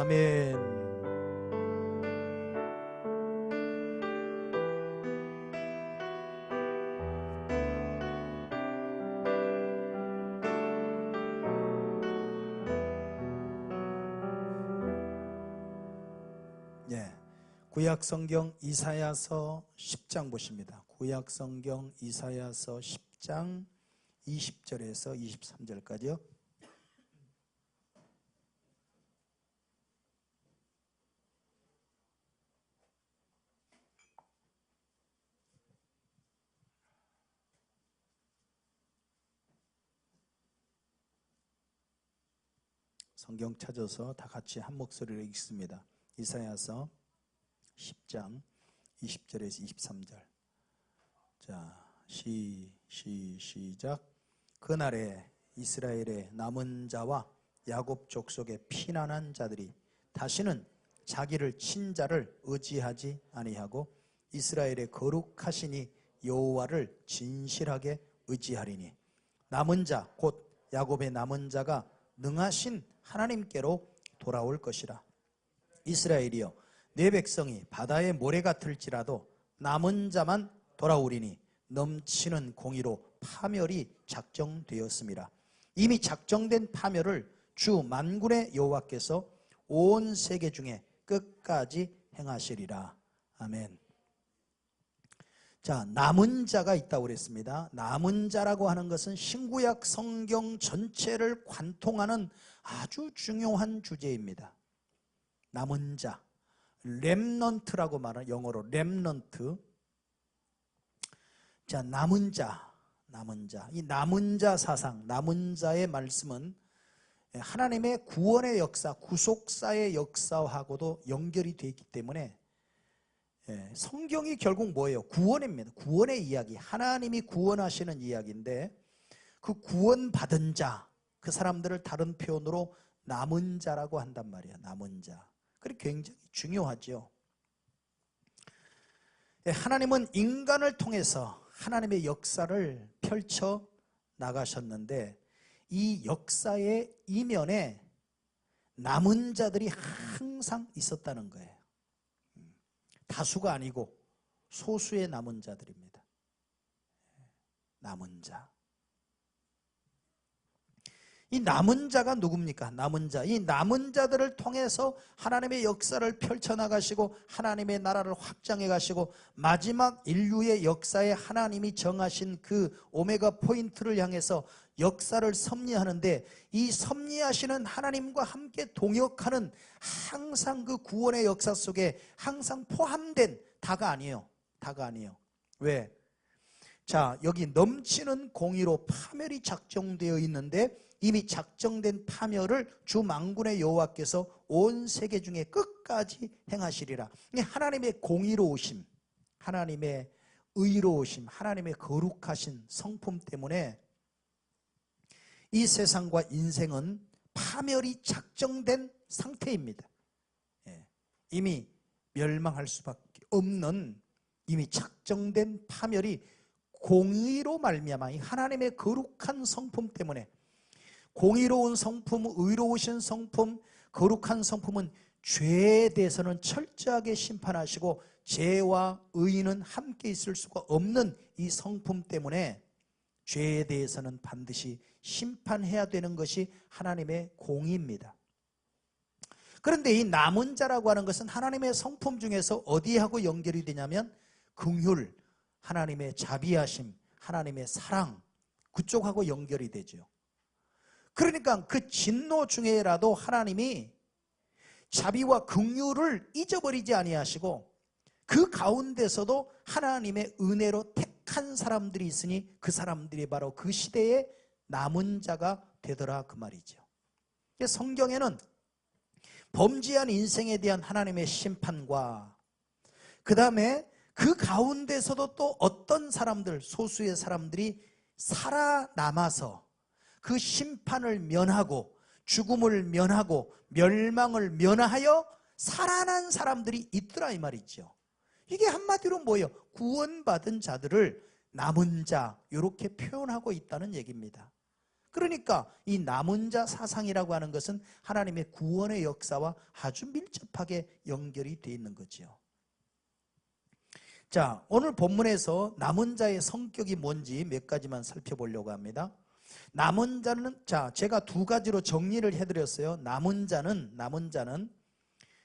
아멘. 구약성경 이사야서 10장 보십니다. 구약성경 이사야서 10장 20절에서 23절까지요. 성경 찾아서 다 같이 한 목소리로 읽습니다. 이사야서 10장 20절에서 23절. 자, 시작. 그날에 이스라엘의 남은 자와 야곱 족속의 피난한 자들이 다시는 자기를 친 자를 의지하지 아니하고 이스라엘의 거룩하시니 여호와를 진실하게 의지하리니 남은 자 곧 야곱의 남은 자가 능하신 하나님께로 돌아올 것이라. 이스라엘이여, 내 백성이 바다의 모래 같을지라도 남은 자만 돌아오리니 넘치는 공의로 파멸이 작정되었습니다. 이미 작정된 파멸을 주 만군의 여호와께서 온 세계 중에 끝까지 행하시리라. 아멘. 자, 남은 자가 있다고 그랬습니다. 남은 자라고 하는 것은 신구약 성경 전체를 관통하는 아주 중요한 주제입니다. 남은 자, 렘넌트라고 말하는, 영어로 렘넌트. 자, 남은 자. 이 남은 자 사상, 남은 자의 말씀은 하나님의 구원의 역사, 구속사의 역사하고도 연결이 되어 있기 때문에 성경이 결국 뭐예요? 구원입니다. 구원의 이야기, 하나님이 구원하시는 이야기인데 그 구원받은 자, 그 사람들을 다른 표현으로 남은 자라고 한단 말이에요. 남은 자. 그게 굉장히 중요하죠. 하나님은 인간을 통해서 하나님의 역사를 펼쳐 나가셨는데 이 역사의 이면에 남은 자들이 항상 있었다는 거예요. 다수가 아니고 소수의 남은 자들입니다. 남은 자. 이 남은 자가 누굽니까? 남은 자. 이 남은 자들을 통해서 하나님의 역사를 펼쳐나가시고 하나님의 나라를 확장해 가시고 마지막 인류의 역사에 하나님이 정하신 그 오메가 포인트를 향해서 역사를 섭리하는데 이 섭리하시는 하나님과 함께 동역하는 항상 그 구원의 역사 속에 항상 포함된 다가 아니에요. 다가 아니에요. 왜? 자, 여기 넘치는 공의로 파멸이 작정되어 있는데 이미 작정된 파멸을 주 만군의 여호와께서 온 세계 중에 끝까지 행하시리라. 하나님의 공의로우심, 하나님의 의로우심, 하나님의 거룩하신 성품 때문에 이 세상과 인생은 파멸이 작정된 상태입니다. 이미 멸망할 수밖에 없는 이미 작정된 파멸이 공의로 말미암아 하나님의 거룩한 성품 때문에 공의로운 성품, 의로우신 성품, 거룩한 성품은 죄에 대해서는 철저하게 심판하시고 죄와 의는 함께 있을 수가 없는 이 성품 때문에 죄에 대해서는 반드시 심판해야 되는 것이 하나님의 공의입니다. 그런데 이 남은 자라고 하는 것은 하나님의 성품 중에서 어디하고 연결이 되냐면 긍휼, 하나님의 자비하심, 하나님의 사랑, 그쪽하고 연결이 되죠. 그러니까 그 진노 중에라도 하나님이 자비와 긍휼을 잊어버리지 아니하시고 그 가운데서도 하나님의 은혜로 택한 사람들이 있으니 그 사람들이 바로 그 시대의 남은 자가 되더라 그 말이죠. 성경에는 범죄한 인생에 대한 하나님의 심판과 그 다음에 그 가운데서도 또 어떤 사람들, 소수의 사람들이 살아남아서 그 심판을 면하고 죽음을 면하고 멸망을 면하여 살아난 사람들이 있더라 이 말이죠. 이게 한마디로 뭐예요? 구원받은 자들을 남은 자 이렇게 표현하고 있다는 얘기입니다. 그러니까 이 남은 자 사상이라고 하는 것은 하나님의 구원의 역사와 아주 밀접하게 연결이 되어 있는 거죠. 자, 오늘 본문에서 남은 자의 성격이 뭔지 몇 가지만 살펴보려고 합니다. 남은 자는, 자, 제가 두 가지로 정리를 해드렸어요. 남은 자는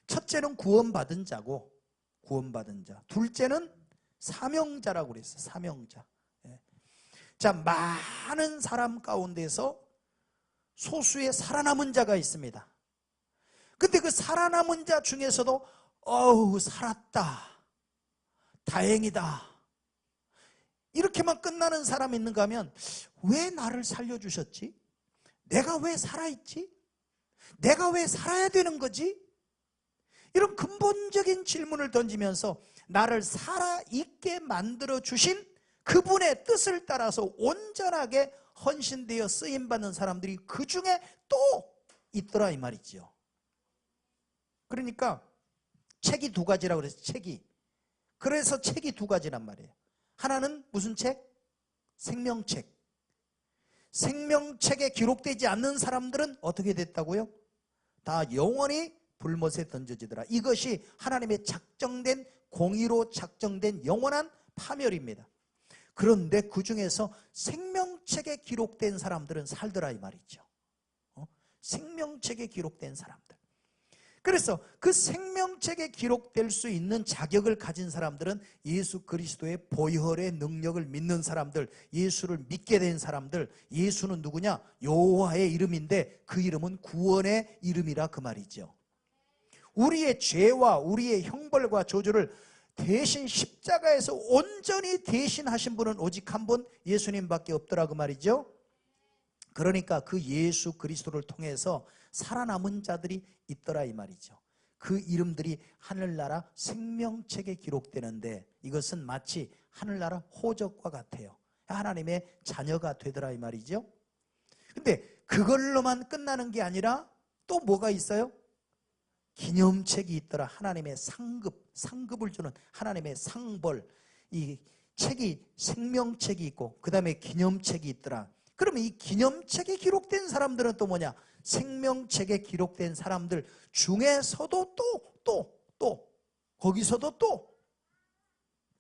첫째는 구원받은 자고, 구원받은 자. 둘째는 사명자라고 그랬어요. 사명자. 자, 많은 사람 가운데서 소수의 살아남은 자가 있습니다. 근데 그 살아남은 자 중에서도 살았다, 다행이다, 이렇게만 끝나는 사람이 있는가 하면, 왜 나를 살려주셨지? 내가 왜 살아있지? 내가 왜 살아야 되는 거지? 이런 근본적인 질문을 던지면서 나를 살아있게 만들어주신 그분의 뜻을 따라서 온전하게 헌신되어 쓰임받는 사람들이 그 중에 또 있더라, 이 말이죠. 그러니까 책이 두 가지라고 그랬어요. 책이. 그래서 책이 두 가지란 말이에요. 하나는 무슨 책? 생명책. 생명책에 기록되지 않는 사람들은 어떻게 됐다고요? 다 영원히 불못에 던져지더라. 이것이 하나님의 작정된, 공의로 작정된 영원한 파멸입니다. 그런데 그 중에서 생명책에 기록된 사람들은 살더라, 이 말이죠. 생명책에 기록된 사람들. 그래서 그 생명책에 기록될 수 있는 자격을 가진 사람들은 예수 그리스도의 보혈의 능력을 믿는 사람들, 예수를 믿게 된 사람들. 예수는 누구냐? 여호와의 이름인데 그 이름은 구원의 이름이라, 그 말이죠. 우리의 죄와 우리의 형벌과 저주를 대신 십자가에서 온전히 대신하신 분은 오직 한 분, 예수님밖에 없더라, 그 말이죠. 그러니까 그 예수 그리스도를 통해서 살아남은 자들이 있더라, 이 말이죠. 그 이름들이 하늘나라 생명책에 기록되는데, 이것은 마치 하늘나라 호적과 같아요. 하나님의 자녀가 되더라, 이 말이죠. 근데 그걸로만 끝나는 게 아니라 또 뭐가 있어요? 기념책이 있더라. 하나님의 상급을 주는 하나님의 상벌. 이 책이, 생명책이 있고 그 다음에 기념책이 있더라. 그러면 이 기념책에 기록된 사람들은 또 뭐냐? 생명책에 기록된 사람들 중에서도 또 거기서도 또,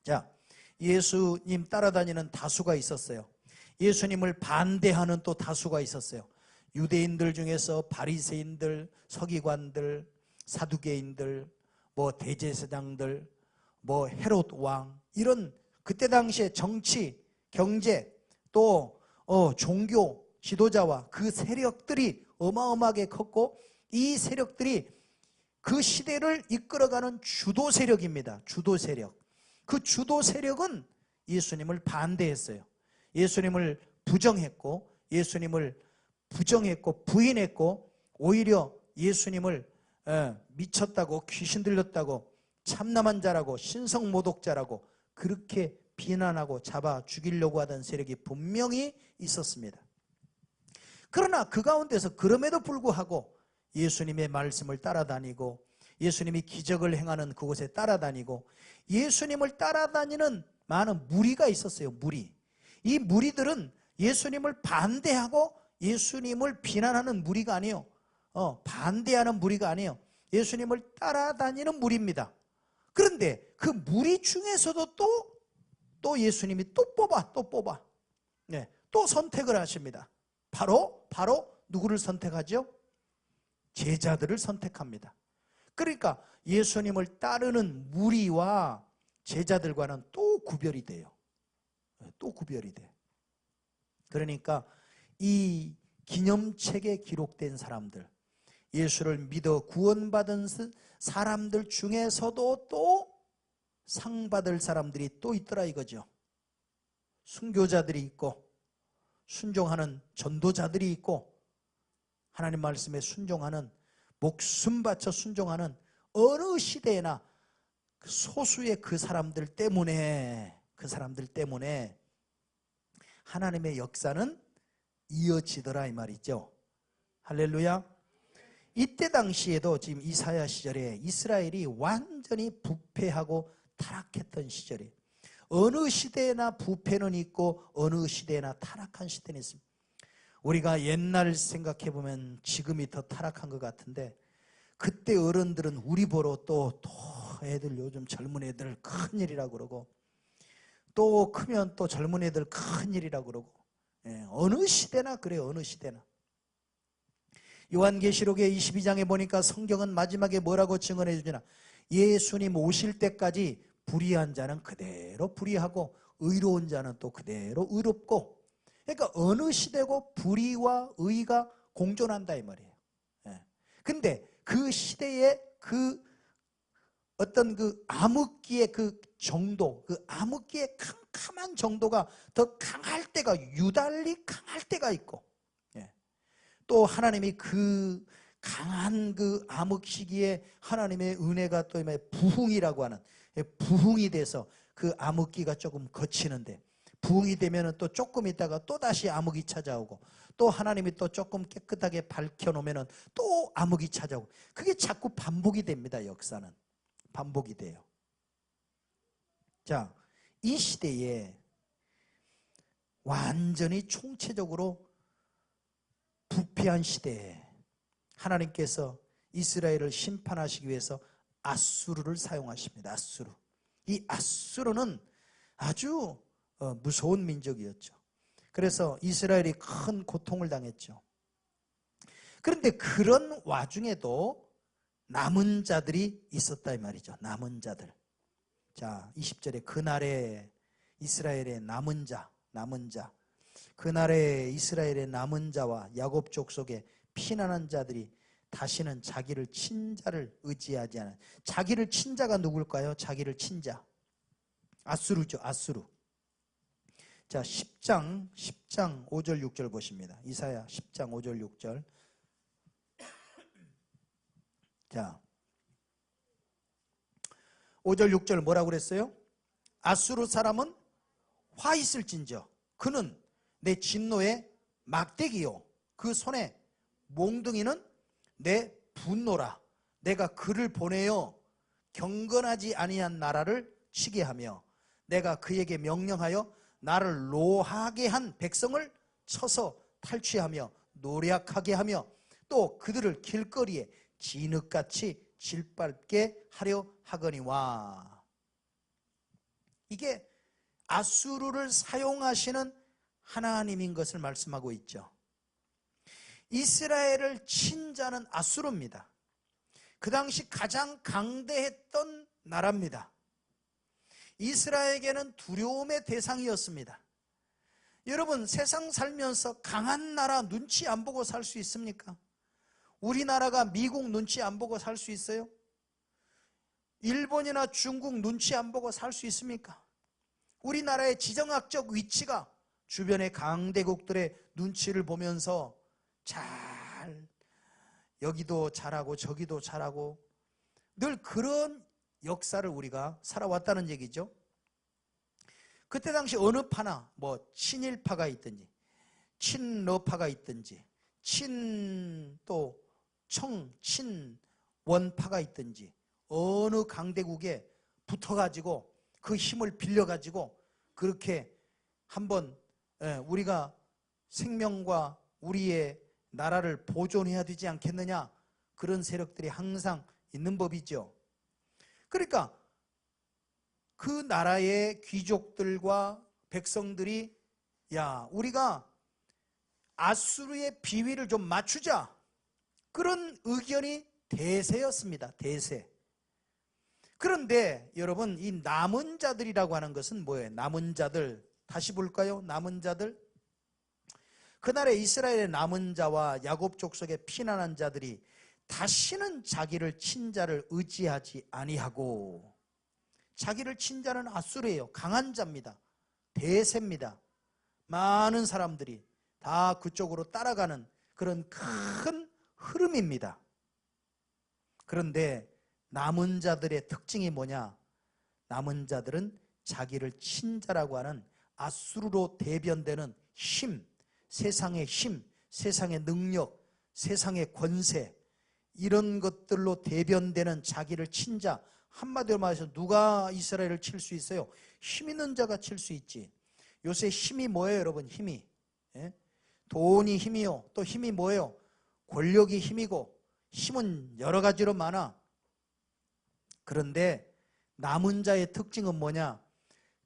자, 예수님 따라다니는 다수가 있었어요. 예수님을 반대하는 또 다수가 있었어요. 유대인들 중에서 바리새인들, 서기관들, 사두개인들, 대제사장들, 헤롯 왕, 이런 그때 당시에 정치, 경제, 또 종교 지도자와 그 세력들이 어마어마하게 컸고, 이 세력들이 그 시대를 이끌어가는 주도 세력입니다. 주도 세력. 그 주도 세력은 예수님을 반대했어요. 예수님을 부정했고, 부인했고, 오히려 예수님을 미쳤다고, 귀신 들렸다고, 참남한 자라고, 신성모독자라고 그렇게 비난하고 잡아 죽이려고 하던 세력이 분명히 있었습니다. 그러나 그 가운데서 그럼에도 불구하고 예수님의 말씀을 따라다니고, 예수님이 기적을 행하는 그곳에 따라다니고, 예수님을 따라다니는 많은 무리가 있었어요. 무리. 이 무리들은 예수님을 반대하고 예수님을 비난하는 무리가 아니에요. 반대하는 무리가 아니에요. 예수님을 따라다니는 무리입니다. 그런데 그 무리 중에서도 또 예수님이 또 뽑아. 네, 또 선택을 하십니다. 바로 누구를 선택하죠? 제자들을 선택합니다. 그러니까 예수님을 따르는 무리와 제자들과는 또 구별이 돼요. 또 구별이 돼. 그러니까 이 기념책에 기록된 사람들, 예수를 믿어 구원받은 사람들 중에서도 또 상 받을 사람들이 또 있더라, 이거죠. 순교자들이 있고, 순종하는 전도자들이 있고, 하나님 말씀에 순종하는, 목숨 바쳐 순종하는 어느 시대에나 소수의 그 사람들 때문에 하나님의 역사는 이어지더라, 이 말이죠. 할렐루야. 이때 당시에도 지금 이사야 시절에 이스라엘이 완전히 부패하고 타락했던 시절이에요. 어느 시대에나 부패는 있고 어느 시대에나 타락한 시대는 있습니다. 우리가 옛날 생각해 보면 지금이 더 타락한 것 같은데, 그때 어른들은 우리 보러 또 애들, 요즘 젊은 애들 큰일이라고 그러고, 또 크면 또 젊은 애들 큰일이라고 그러고, 어느 시대나 그래요. 어느 시대나. 요한계시록의 22장에 보니까 성경은 마지막에 뭐라고 증언해 주냐, 예수님 오실 때까지 불의한 자는 그대로 불의하고 의로운 자는 또 그대로 의롭고, 그러니까 어느 시대고 불의와 의가 공존한다 이 말이에요. 근데 그 시대의 그 어떤 그 암흑기의 그 정도, 그 암흑기의 캄캄한 정도가 더 강할 때가, 유달리 강할 때가 있고, 또 하나님이 그 강한 그 암흑 시기에 하나님의 은혜가 또 부흥이라고 하는, 부흥이 돼서 그 암흑기가 조금 거치는데, 부흥이 되면 또 조금 있다가 또 다시 암흑이 찾아오고, 또 하나님이 또 조금 깨끗하게 밝혀놓으면 또 암흑이 찾아오고, 그게 자꾸 반복이 됩니다. 역사는 반복이 돼요. 자, 이 시대에 완전히 총체적으로 부패한 시대에 하나님께서 이스라엘을 심판하시기 위해서 아수르를 사용하십니다. 아수르. 이 아수르는 아주 무서운 민족이었죠. 그래서 이스라엘이 큰 고통을 당했죠. 그런데 그런 와중에도 남은 자들이 있었다 이 말이죠. 남은 자들. 자, 20절에 그날에 이스라엘의 남은 자, 그날에 이스라엘의 남은 자와 야곱 족속에 피난한 자들이 다시는 자기를 친 자를 의지하지 않은, 자기를 친 자가 누굴까요? 자기를 친 자, 아수르죠. 아수르. 자, 10장 5절 6절 보십니다. 이사야 10장 5절 6절. 자, 5절 6절 뭐라고 그랬어요? 아수르 사람은 화 있을진저 그는 내 진노의 막대기요, 그 손에 몽둥이는 내 분노라. 내가 그를 보내어 경건하지 아니한 나라를 치게 하며, 내가 그에게 명령하여 나를 노하게 한 백성을 쳐서 탈취하며 노략하게 하며, 또 그들을 길거리에 진흙같이 질밟게 하려 하거니와. 이게 아수르를 사용하시는 하나님인 것을 말씀하고 있죠. 이스라엘을 친 자는 아수르입니다. 그 당시 가장 강대했던 나라입니다. 이스라엘에게는 두려움의 대상이었습니다. 여러분, 세상 살면서 강한 나라 눈치 안 보고 살 수 있습니까? 우리나라가 미국 눈치 안 보고 살 수 있어요? 일본이나 중국 눈치 안 보고 살 수 있습니까? 우리나라의 지정학적 위치가 주변의 강대국들의 눈치를 보면서 잘, 여기도 잘하고 저기도 잘하고, 늘 그런 역사를 우리가 살아왔다는 얘기죠. 그때 당시 어느 파나, 뭐 친일파가 있든지 친러파가 있든지 친원파가 있든지 어느 강대국에 붙어가지고 그 힘을 빌려가지고 그렇게 한번 우리가 생명과 우리의 나라를 보존해야 되지 않겠느냐, 그런 세력들이 항상 있는 법이죠. 그러니까 그 나라의 귀족들과 백성들이, 야, 우리가 아수르의 비위를 좀 맞추자, 그런 의견이 대세였습니다. 대세. 그런데 여러분, 이 남은 자들이라고 하는 것은 뭐예요? 남은 자들, 다시 볼까요? 남은 자들. 그날에 이스라엘의 남은 자와 야곱 족속에 피난한 자들이 다시는 자기를 친 자를 의지하지 아니하고, 자기를 친 자는 아수르예요. 강한 자입니다. 대세입니다. 많은 사람들이 다 그쪽으로 따라가는 그런 큰 흐름입니다. 그런데 남은 자들의 특징이 뭐냐? 남은 자들은 자기를 친 자라고 하는 아수르로 대변되는 힘, 세상의 힘, 세상의 능력, 세상의 권세, 이런 것들로 대변되는 자기를 친 자. 한마디로 말해서 누가 이스라엘을 칠 수 있어요? 힘 있는 자가 칠 수 있지. 요새 힘이 뭐예요, 여러분? 힘이 돈이 힘이요. 또 힘이 뭐예요? 권력이 힘이고, 힘은 여러 가지로 많아. 그런데 남은 자의 특징은 뭐냐?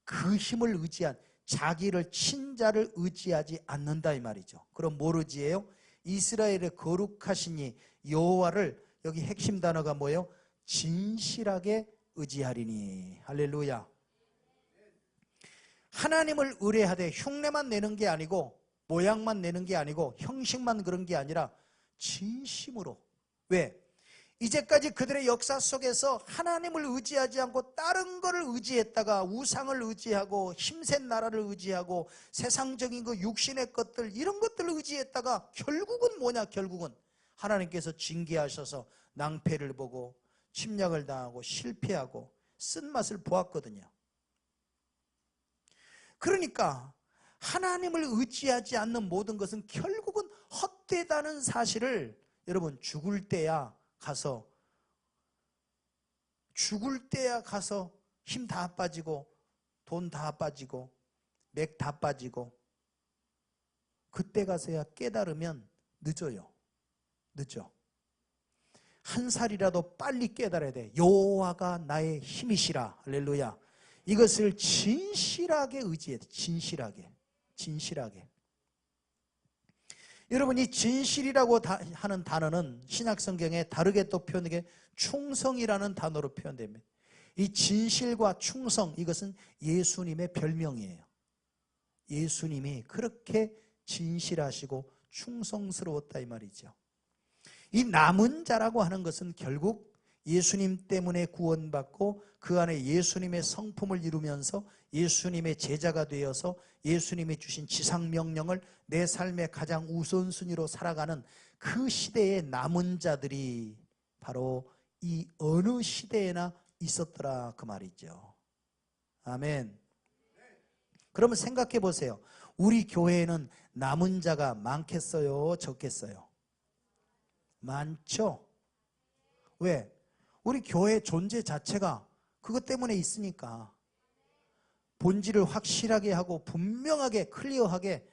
그 힘을 의지한, 자기를 친자를 의지하지 않는다 이 말이죠. 그럼 뭘 의지해요? 이스라엘의 거룩하신 이 여호와를, 여기 핵심 단어가 뭐예요? 진실하게 의지하리니. 할렐루야. 하나님을 의뢰하되 흉내만 내는 게 아니고, 모양만 내는 게 아니고, 형식만 그런 게 아니라 진심으로. 왜? 이제까지 그들의 역사 속에서 하나님을 의지하지 않고 다른 것을 의지했다가, 우상을 의지하고 힘센 나라를 의지하고 세상적인 그 육신의 것들, 이런 것들을 의지했다가 결국은 뭐냐? 결국은 하나님께서 징계하셔서 낭패를 보고 침략을 당하고 실패하고 쓴맛을 보았거든요. 그러니까 하나님을 의지하지 않는 모든 것은 결국은 헛되다는 사실을 여러분, 죽을 때야 가서 힘 다 빠지고 돈 다 빠지고 맥 다 빠지고, 그때 가서야 깨달으면 늦어요. 늦어. 한 살이라도 빨리 깨달아야 돼. 여호와가 나의 힘이시라. 할렐루야. 이것을 진실하게 의지해야 돼. 진실하게. 여러분, 이 진실이라고 하는 단어는 신약성경에 다르게 또 표현되게 충성이라는 단어로 표현됩니다. 이 진실과 충성, 이것은 예수님의 별명이에요. 예수님이 그렇게 진실하시고 충성스러웠다 이 말이죠. 이 남은 자라고 하는 것은 결국 예수님 때문에 구원받고 그 안에 예수님의 성품을 이루면서 예수님의 제자가 되어서 예수님이 주신 지상명령을 내 삶의 가장 우선순위로 살아가는 그 시대의 남은 자들이 바로 이 어느 시대에나 있었더라 그 말이죠. 아멘. 그러면 생각해 보세요. 우리 교회에는 남은 자가 많겠어요? 적겠어요? 많죠? 왜? 우리 교회 존재 자체가 그것 때문에 있으니까. 본질을 확실하게 하고 분명하게 클리어하게,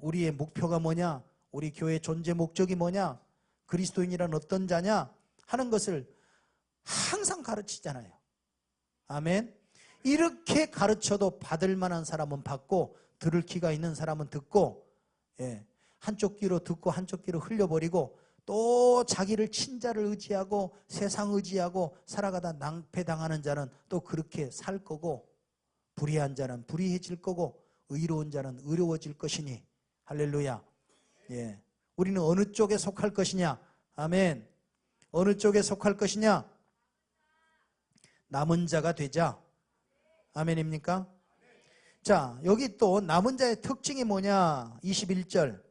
우리의 목표가 뭐냐, 우리 교회의 존재 목적이 뭐냐, 그리스도인이란 어떤 자냐 하는 것을 항상 가르치잖아요. 아멘. 이렇게 가르쳐도 받을 만한 사람은 받고 들을 귀가 있는 사람은 듣고, 한쪽 귀로 듣고 한쪽 귀로 흘려버리고 또 자기를 친자를 의지하고 세상 의지하고 살아가다 낭패당하는 자는 또 그렇게 살 거고, 불의한 자는 불의해질 거고 의로운 자는 의로워질 것이니. 할렐루야. 우리는 어느 쪽에 속할 것이냐? 아멘. 어느 쪽에 속할 것이냐? 남은 자가 되자. 아멘입니까? 자, 여기 또 남은 자의 특징이 뭐냐? 21절.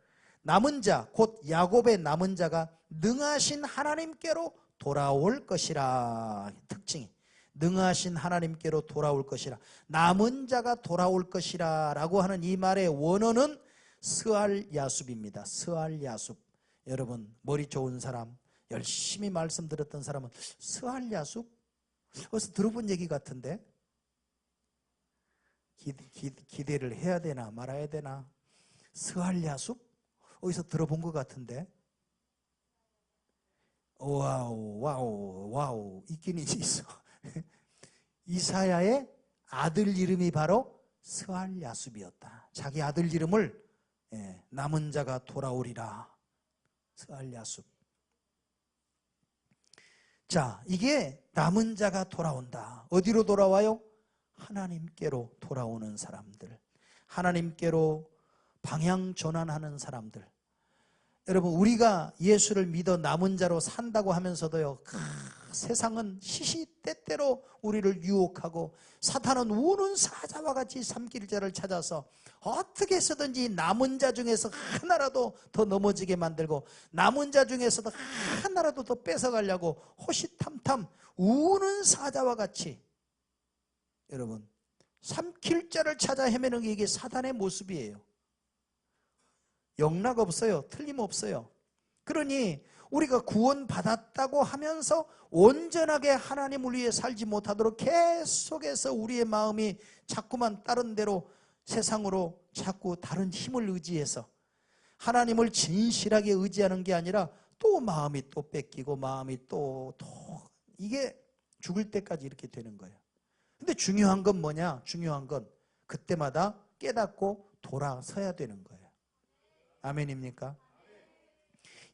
남은 자, 곧 야곱의 남은 자가 능하신 하나님께로 돌아올 것이라. 특징이 능하신 하나님께로 돌아올 것이라. 남은 자가 돌아올 것이라 라고 하는 이 말의 원어는 스알야숲입니다. 스알야숲. 여러분, 머리 좋은 사람, 열심히 말씀 들었던 사람은 스알야숲? 어디서 들어본 얘기 같은데? 기대를 해야 되나 말아야 되나? 스알야숲? 어디서 들어본 것 같은데? 와우 있긴 있어. 이사야의 아들 이름이 바로 스알야숲이었다. 자기 아들 이름을 남은 자가 돌아오리라. 스알야숲. 자, 이게 남은 자가 돌아온다. 어디로 돌아와요? 하나님께로 돌아오는 사람들, 하나님께로 방향 전환하는 사람들. 여러분, 우리가 예수를 믿어 남은 자로 산다고 하면서도요, 세상은 시시때때로 우리를 유혹하고 사탄은 우는 사자와 같이 삼킬 자를 찾아서 어떻게 해서든지 남은 자 중에서 하나라도 더 넘어지게 만들고 남은 자 중에서도 하나라도 더 뺏어가려고 호시탐탐 우는 사자와 같이, 여러분, 삼킬 자를 찾아 헤매는 게 이게 사탄의 모습이에요. 영락 없어요. 틀림없어요. 그러니 우리가 구원받았다고 하면서 온전하게 하나님을 위해 살지 못하도록 계속해서 우리의 마음이 자꾸만 다른 데로, 세상으로 자꾸 다른 힘을 의지해서 하나님을 진실하게 의지하는 게 아니라 또 마음이 또 뺏기고 마음이 또 이게 죽을 때까지 이렇게 되는 거예요. 근데 중요한 건 뭐냐? 중요한 건 그때마다 깨닫고 돌아서야 되는 거예요. 아멘입니까?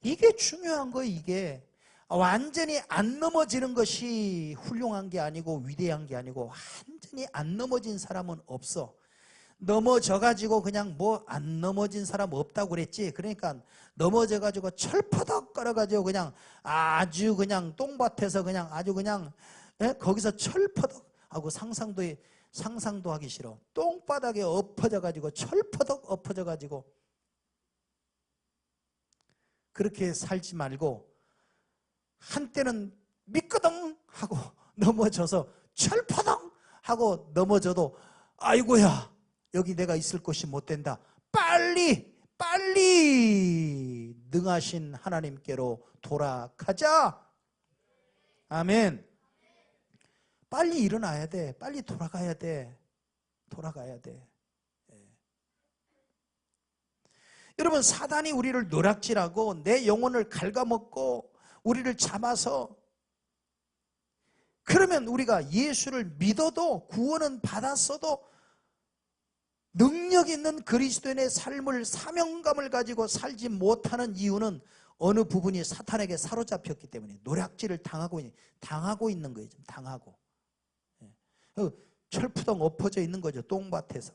이게 중요한 거예요. 이게 완전히 안 넘어지는 것이 훌륭한 게 아니고 위대한 게 아니고 완전히 안 넘어진 사람은 없어. 넘어져가지고 그냥 뭐 안 넘어진 사람 없다고 그랬지. 그러니까 넘어져가지고 철퍼덕 걸어가지고 그냥 아주 그냥 똥밭에서 그냥 아주 그냥 거기서 철퍼덕 하고 상상도 하기 싫어. 똥바닥에 엎어져가지고 철퍼덕 엎어져가지고 그렇게 살지 말고 한때는 미끄덩 하고 넘어져서 철퍼덩 하고 넘어져도 아이고야 여기 내가 있을 곳이 못 된다. 빨리 능하신 하나님께로 돌아가자. 아멘. 빨리 일어나야 돼. 빨리 돌아가야 돼. 여러분, 사단이 우리를 노략질하고 내 영혼을 갉아먹고 우리를 잡아서, 그러면 우리가 예수를 믿어도 구원은 받았어도 능력 있는 그리스도인의 삶을, 사명감을 가지고 살지 못하는 이유는 어느 부분이 사탄에게 사로잡혔기 때문에 노략질을 당하고 있는 거예요. 지금 당하고 철푸덩 엎어져 있는 거죠. 똥밭에서.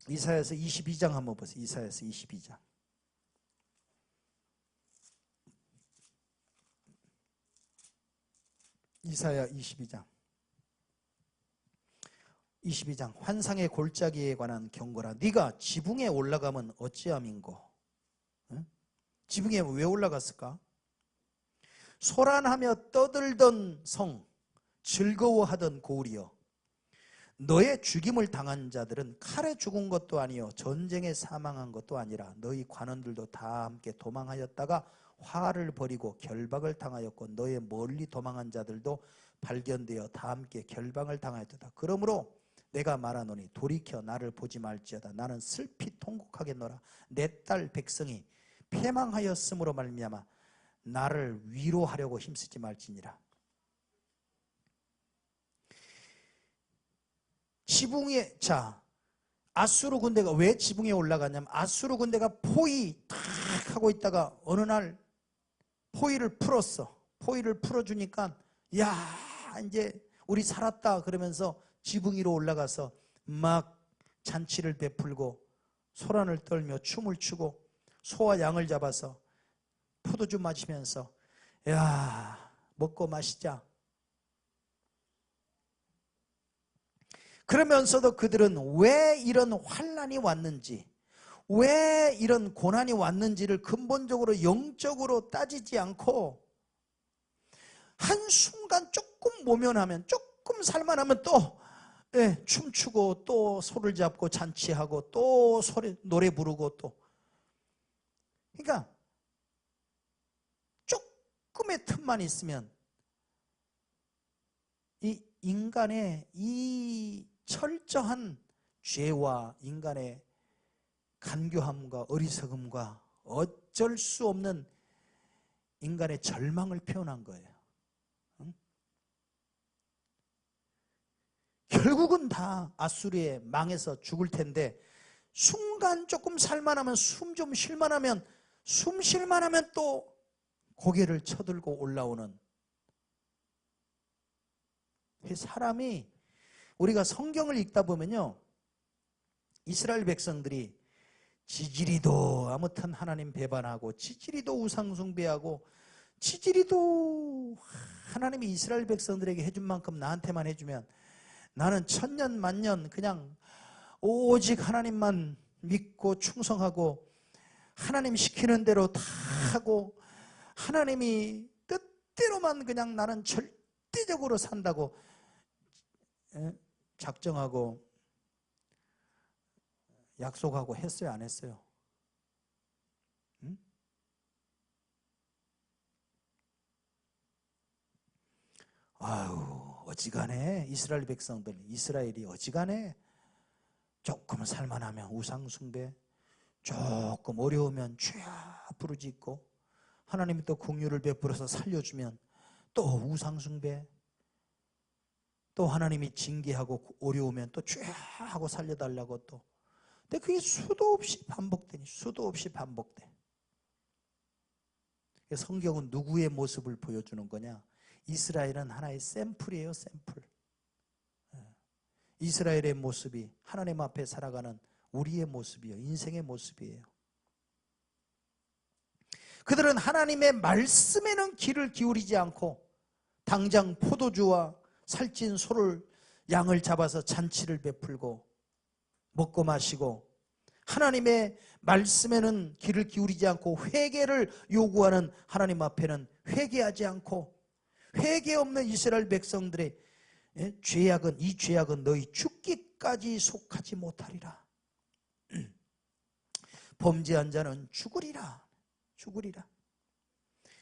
이사야서 22장 한번 보세요. 이사야서 22장. 이사야 22장. 환상의 골짜기에 관한 경고라. 네가 지붕에 올라가면 어찌함인고. 응? 지붕에 왜 올라갔을까? 소란하며 떠들던 성, 즐거워하던 고을이여, 너의 죽임을 당한 자들은 칼에 죽은 것도 아니요 전쟁에 사망한 것도 아니라 너희 관원들도 다 함께 도망하였다가 화를 벌이고 결박을 당하였고 너의 멀리 도망한 자들도 발견되어 다 함께 결박을 당하였다. 그러므로 내가 말하노니 돌이켜 나를 보지 말지어다. 나는 슬피 통곡하겠노라. 내 딸 백성이 패망하였으므로 말미암아 나를 위로하려고 힘쓰지 말지니라. 지붕에, 아수르 군대가 왜 지붕에 올라가냐면 아수르 군대가 포위 탁 하고 있다가 어느 날 포위를 풀었어. 포위를 풀어주니까 야 이제 우리 살았다 그러면서 지붕 위로 올라가서 막 잔치를 베풀고 소란을 떨며 춤을 추고 소와 양을 잡아서 포도주 마시면서 야 먹고 마시자. 그러면서도 그들은 왜 이런 환난이 왔는지, 왜 이런 고난이 왔는지를 근본적으로 영적으로 따지지 않고 한순간 조금 모면하면, 조금 살만하면 또 춤추고 또 소를 잡고 잔치하고 또 노래 부르고 또, 그러니까 조금의 틈만 있으면 이 인간의 이 철저한 죄와 인간의 간교함과 어리석음과 어쩔 수 없는 인간의 절망을 표현한 거예요. 응? 결국은 다 아수르에 망해서 죽을 텐데 순간 조금 살만하면, 숨 좀 쉴만하면, 숨 쉴만하면 또 고개를 쳐들고 올라오는, 사람이, 우리가 성경을 읽다 보면요, 이스라엘 백성들이 지지리도 아무튼 하나님 배반하고 지지리도 우상 숭배하고 지지리도 하나님이 이스라엘 백성들에게 해준 만큼 나한테만 해주면 나는 천년 만년 그냥 오직 하나님만 믿고 충성하고 하나님 시키는 대로 다 하고 하나님이 뜻대로만 그냥 나는 절대적으로 산다고 작정하고 약속하고 했어요, 안 했어요? 응? 아유, 어지간해. 이스라엘 백성들, 이스라엘이 어지간해. 조금 살만하면 우상숭배, 조금 어려우면 주야 부르짖고, 하나님이 또 긍휼을 베풀어서 살려주면 또 우상숭배, 또 하나님이 징계하고 어려우면 또 주야 하고 살려달라고 또. 근데 그게 수도 없이 반복되니, 수도 없이 반복돼. 성경은 누구의 모습을 보여주는 거냐? 이스라엘은 하나의 샘플이에요, 샘플. 이스라엘의 모습이 하나님 앞에 살아가는 우리의 모습이에요. 인생의 모습이에요. 그들은 하나님의 말씀에는 귀를 기울이지 않고 당장 포도주와 살찐 소를, 양을 잡아서 잔치를 베풀고 먹고 마시고, 하나님의 말씀에는 귀를 기울이지 않고 회개를 요구하는 하나님 앞에는 회개하지 않고, 회개 없는 이스라엘 백성들의 죄악은, 이 죄악은 너희 죽기까지 속하지 못하리라. 범죄한 자는 죽으리라. 죽으리라.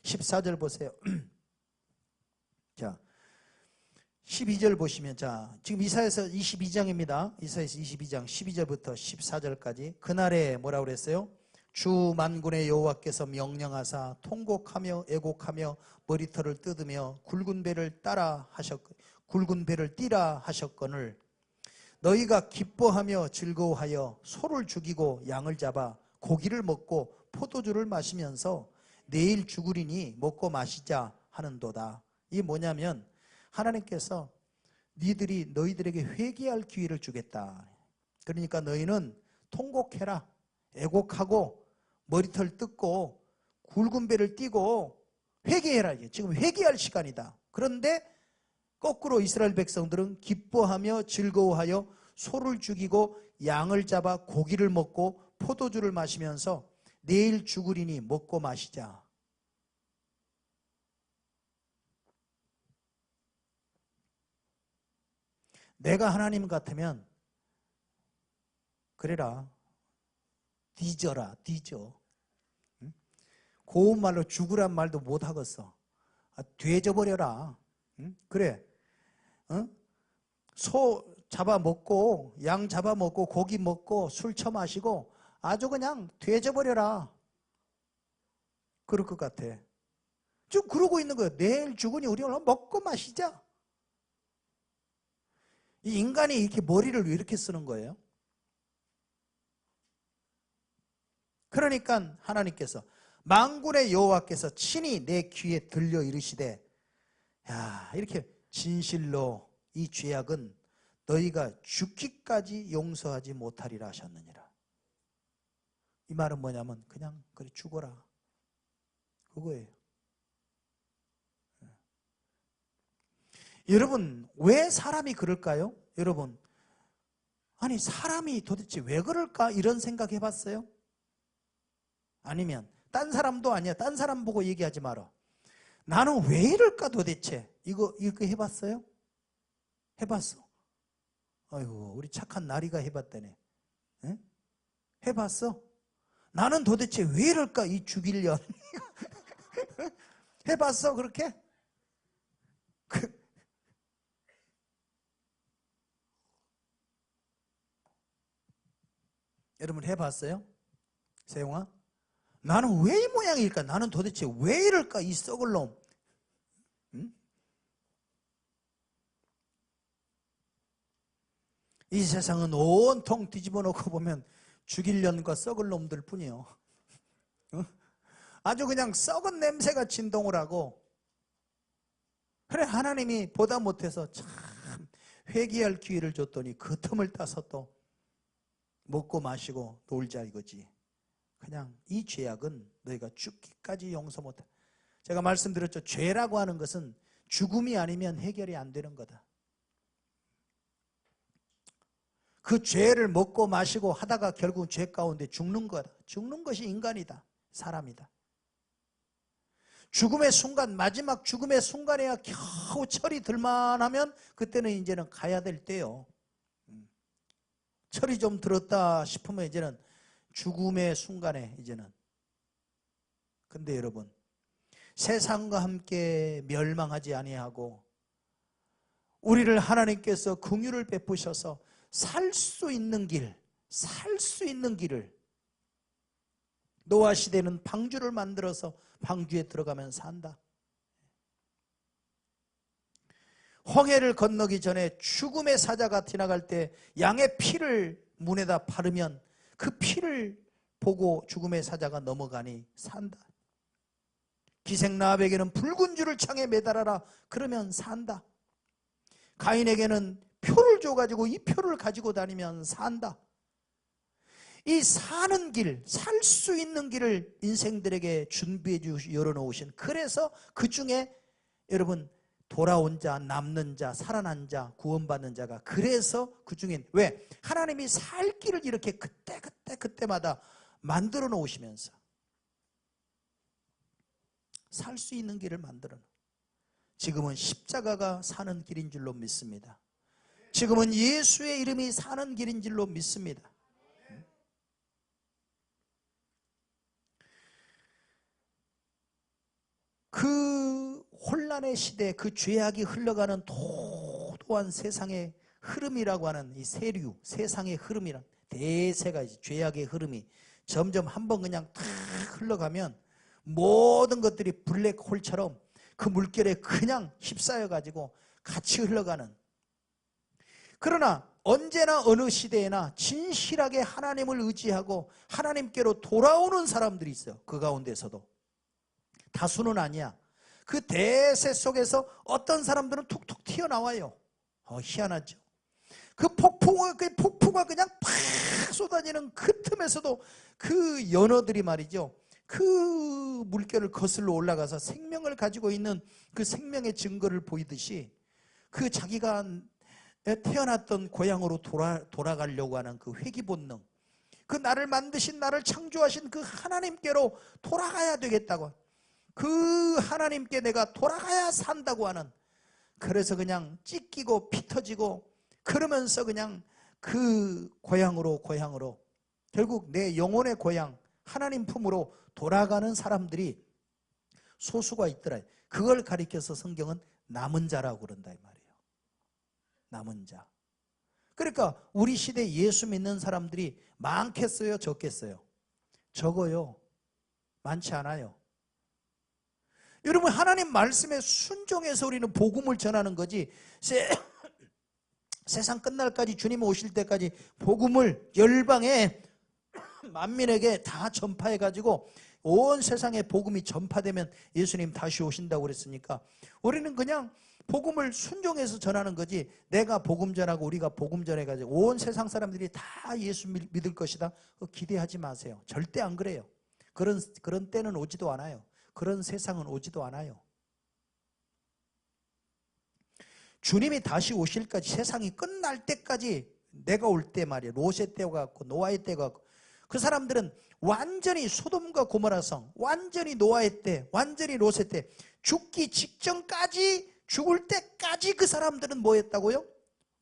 14절 보세요. 자, 12절 보시면, 자, 지금 이사야서 22장입니다. 이사야서 22장 12절부터 14절까지. 그날에 뭐라고 그랬어요? 주 만군의 여호와께서 명령하사 통곡하며 애곡하며 머리털을 뜯으며 굵은 배를 띠라 하셨거늘, 너희가 기뻐하며 즐거워하여 소를 죽이고 양을 잡아 고기를 먹고 포도주를 마시면서 내일 죽으리니 먹고 마시자 하는도다. 이게 뭐냐면, 하나님께서 너희들에게 회개할 기회를 주겠다. 그러니까 너희는 통곡해라, 애곡하고 머리털 뜯고 굵은 배를 띠고 회개해라. 지금 회개할 시간이다. 그런데 거꾸로 이스라엘 백성들은 기뻐하며 즐거워하여 소를 죽이고 양을 잡아 고기를 먹고 포도주를 마시면서 내일 죽으리니 먹고 마시자. 내가 하나님 같으면 그래라, 뒤져라, 뒤져. 고운 말로 죽으란 말도 못하겠어. 되져버려라. 그래, 소 잡아먹고 양 잡아먹고 고기 먹고 술 처마시고 아주 그냥 되져버려라. 그럴 것 같아. 지금 그러고 있는 거예요. 내일 죽으니 우리 오늘 먹고 마시자. 이 인간이 이렇게 머리를 왜 이렇게 쓰는 거예요? 그러니까 하나님께서, 만군의 여호와께서 친히 내 귀에 들려 이르시되, 야, 이렇게 진실로 이 죄악은 너희가 죽기까지 용서하지 못하리라 하셨느니라. 이 말은 뭐냐면 그냥 그래 죽어라, 그거예요. 여러분, 왜 사람이 그럴까요? 여러분, 아니 사람이 도대체 왜 그럴까? 이런 생각 해봤어요? 아니면 딴 사람도 아니야, 딴 사람 보고 얘기하지 마라. 나는 왜 이럴까 도대체? 이거 해봤어요? 해봤어? 아이고, 우리 착한 나리가 해봤다네. 에? 해봤어? 나는 도대체 왜 이럴까? 이 죽일년. 해봤어 그렇게? 여러분 해봤어요? 세용아? 나는 왜 이 모양일까? 나는 도대체 왜 이럴까? 이 썩을 놈. 응? 이 세상은 온통 뒤집어 놓고 보면 죽일년과 썩을 놈들 뿐이요. 응? 아주 그냥 썩은 냄새가 진동을 하고. 그래, 하나님이 보다 못해서 참 회개할 기회를 줬더니 그 틈을 따서 또 먹고 마시고 놀자 이거지. 그냥 이 죄악은 너희가 죽기까지 용서 못해. 제가 말씀드렸죠. 죄라고 하는 것은 죽음이 아니면 해결이 안 되는 거다. 그 죄를 먹고 마시고 하다가 결국은 죄 가운데 죽는 거다. 죽는 것이 인간이다. 사람이다. 죽음의 순간, 마지막 죽음의 순간에야 겨우 철이 들만하면 그때는 이제는 가야 될 때요. 철이 좀 들었다 싶으면 이제는 죽음의 순간에 이제는. 근데 여러분, 세상과 함께 멸망하지 아니하고 우리를 하나님께서 긍휼을 베푸셔서 살 수 있는 길을 노아 시대는 방주를 만들어서 방주에 들어가면 산다. 홍해를 건너기 전에 죽음의 사자가 지나갈 때 양의 피를 문에다 바르면 그 피를 보고 죽음의 사자가 넘어가니 산다. 기생라합에게는 붉은 줄을 창에 매달아라 그러면 산다. 가인에게는 표를 줘가지고 이 표를 가지고 다니면 산다. 이 사는 길, 살 수 있는 길을 인생들에게 준비해 주시 열어놓으신, 그래서 그 중에 여러분 돌아온 자, 남는 자, 살아난 자, 구원받는 자가, 그래서 그 중에 왜? 하나님이 살 길을 이렇게 그때마다 만들어 놓으시면서 살 수 있는 길을 만들어 놓으. 지금은 십자가가 사는 길인 줄로 믿습니다. 지금은 예수의 이름이 사는 길인 줄로 믿습니다. 그 혼란의 시대, 그 죄악이 흘러가는 도도한 세상의 흐름이라고 하는 이 세류, 세상의 흐름이란 대세가 이제 죄악의 흐름이 점점 한번 그냥 탁 흘러가면 모든 것들이 블랙홀처럼 그 물결에 그냥 휩싸여 가지고 같이 흘러가는. 그러나 언제나 어느 시대에나 진실하게 하나님을 의지하고 하나님께로 돌아오는 사람들이 있어요. 그 가운데서도 다수는 아니야. 그 대세 속에서 어떤 사람들은 툭툭 튀어나와요. 희한하죠. 그 폭풍가 그냥 팍 쏟아지는 그 틈에서도 그 연어들이 말이죠, 그 물결을 거슬러 올라가서 생명을 가지고 있는 그 생명의 증거를 보이듯이 그 자기가 태어났던 고향으로 돌아가려고 하는 그 회귀 본능, 그 나를 만드신, 나를 창조하신 그 하나님께로 돌아가야 되겠다고, 그 하나님께 내가 돌아가야 산다고 하는, 그래서 그냥 찢기고 피 터지고 그러면서 그냥 그 고향으로 결국 내 영혼의 고향 하나님 품으로 돌아가는 사람들이 소수가 있더라. 그걸 가리켜서 성경은 남은 자라고 그런다 이 말이에요. 남은 자. 그러니까 우리 시대 예수 믿는 사람들이 많겠어요, 적겠어요? 적어요. 많지 않아요. 여러분, 하나님 말씀에 순종해서 우리는 복음을 전하는 거지, 세상 끝날까지, 주님 오실 때까지 복음을 열방에 만민에게 다 전파해가지고 온 세상에 복음이 전파되면 예수님 다시 오신다고 그랬으니까 우리는 그냥 복음을 순종해서 전하는 거지, 내가 복음 전하고 우리가 복음 전해가지고 온 세상 사람들이 다 예수 믿을 것이다, 기대하지 마세요. 절대 안 그래요. 그런 때는 오지도 않아요. 그런 세상은 오지도 않아요. 주님이 다시 오실까지, 세상이 끝날 때까지, 내가 올 때 말이에요, 롯의 때가 같고 노아의 때가 같고, 그 사람들은 완전히 소돔과 고모라성, 완전히 노아의 때, 완전히 롯의 때, 죽기 직전까지, 죽을 때까지 그 사람들은 뭐 했다고요?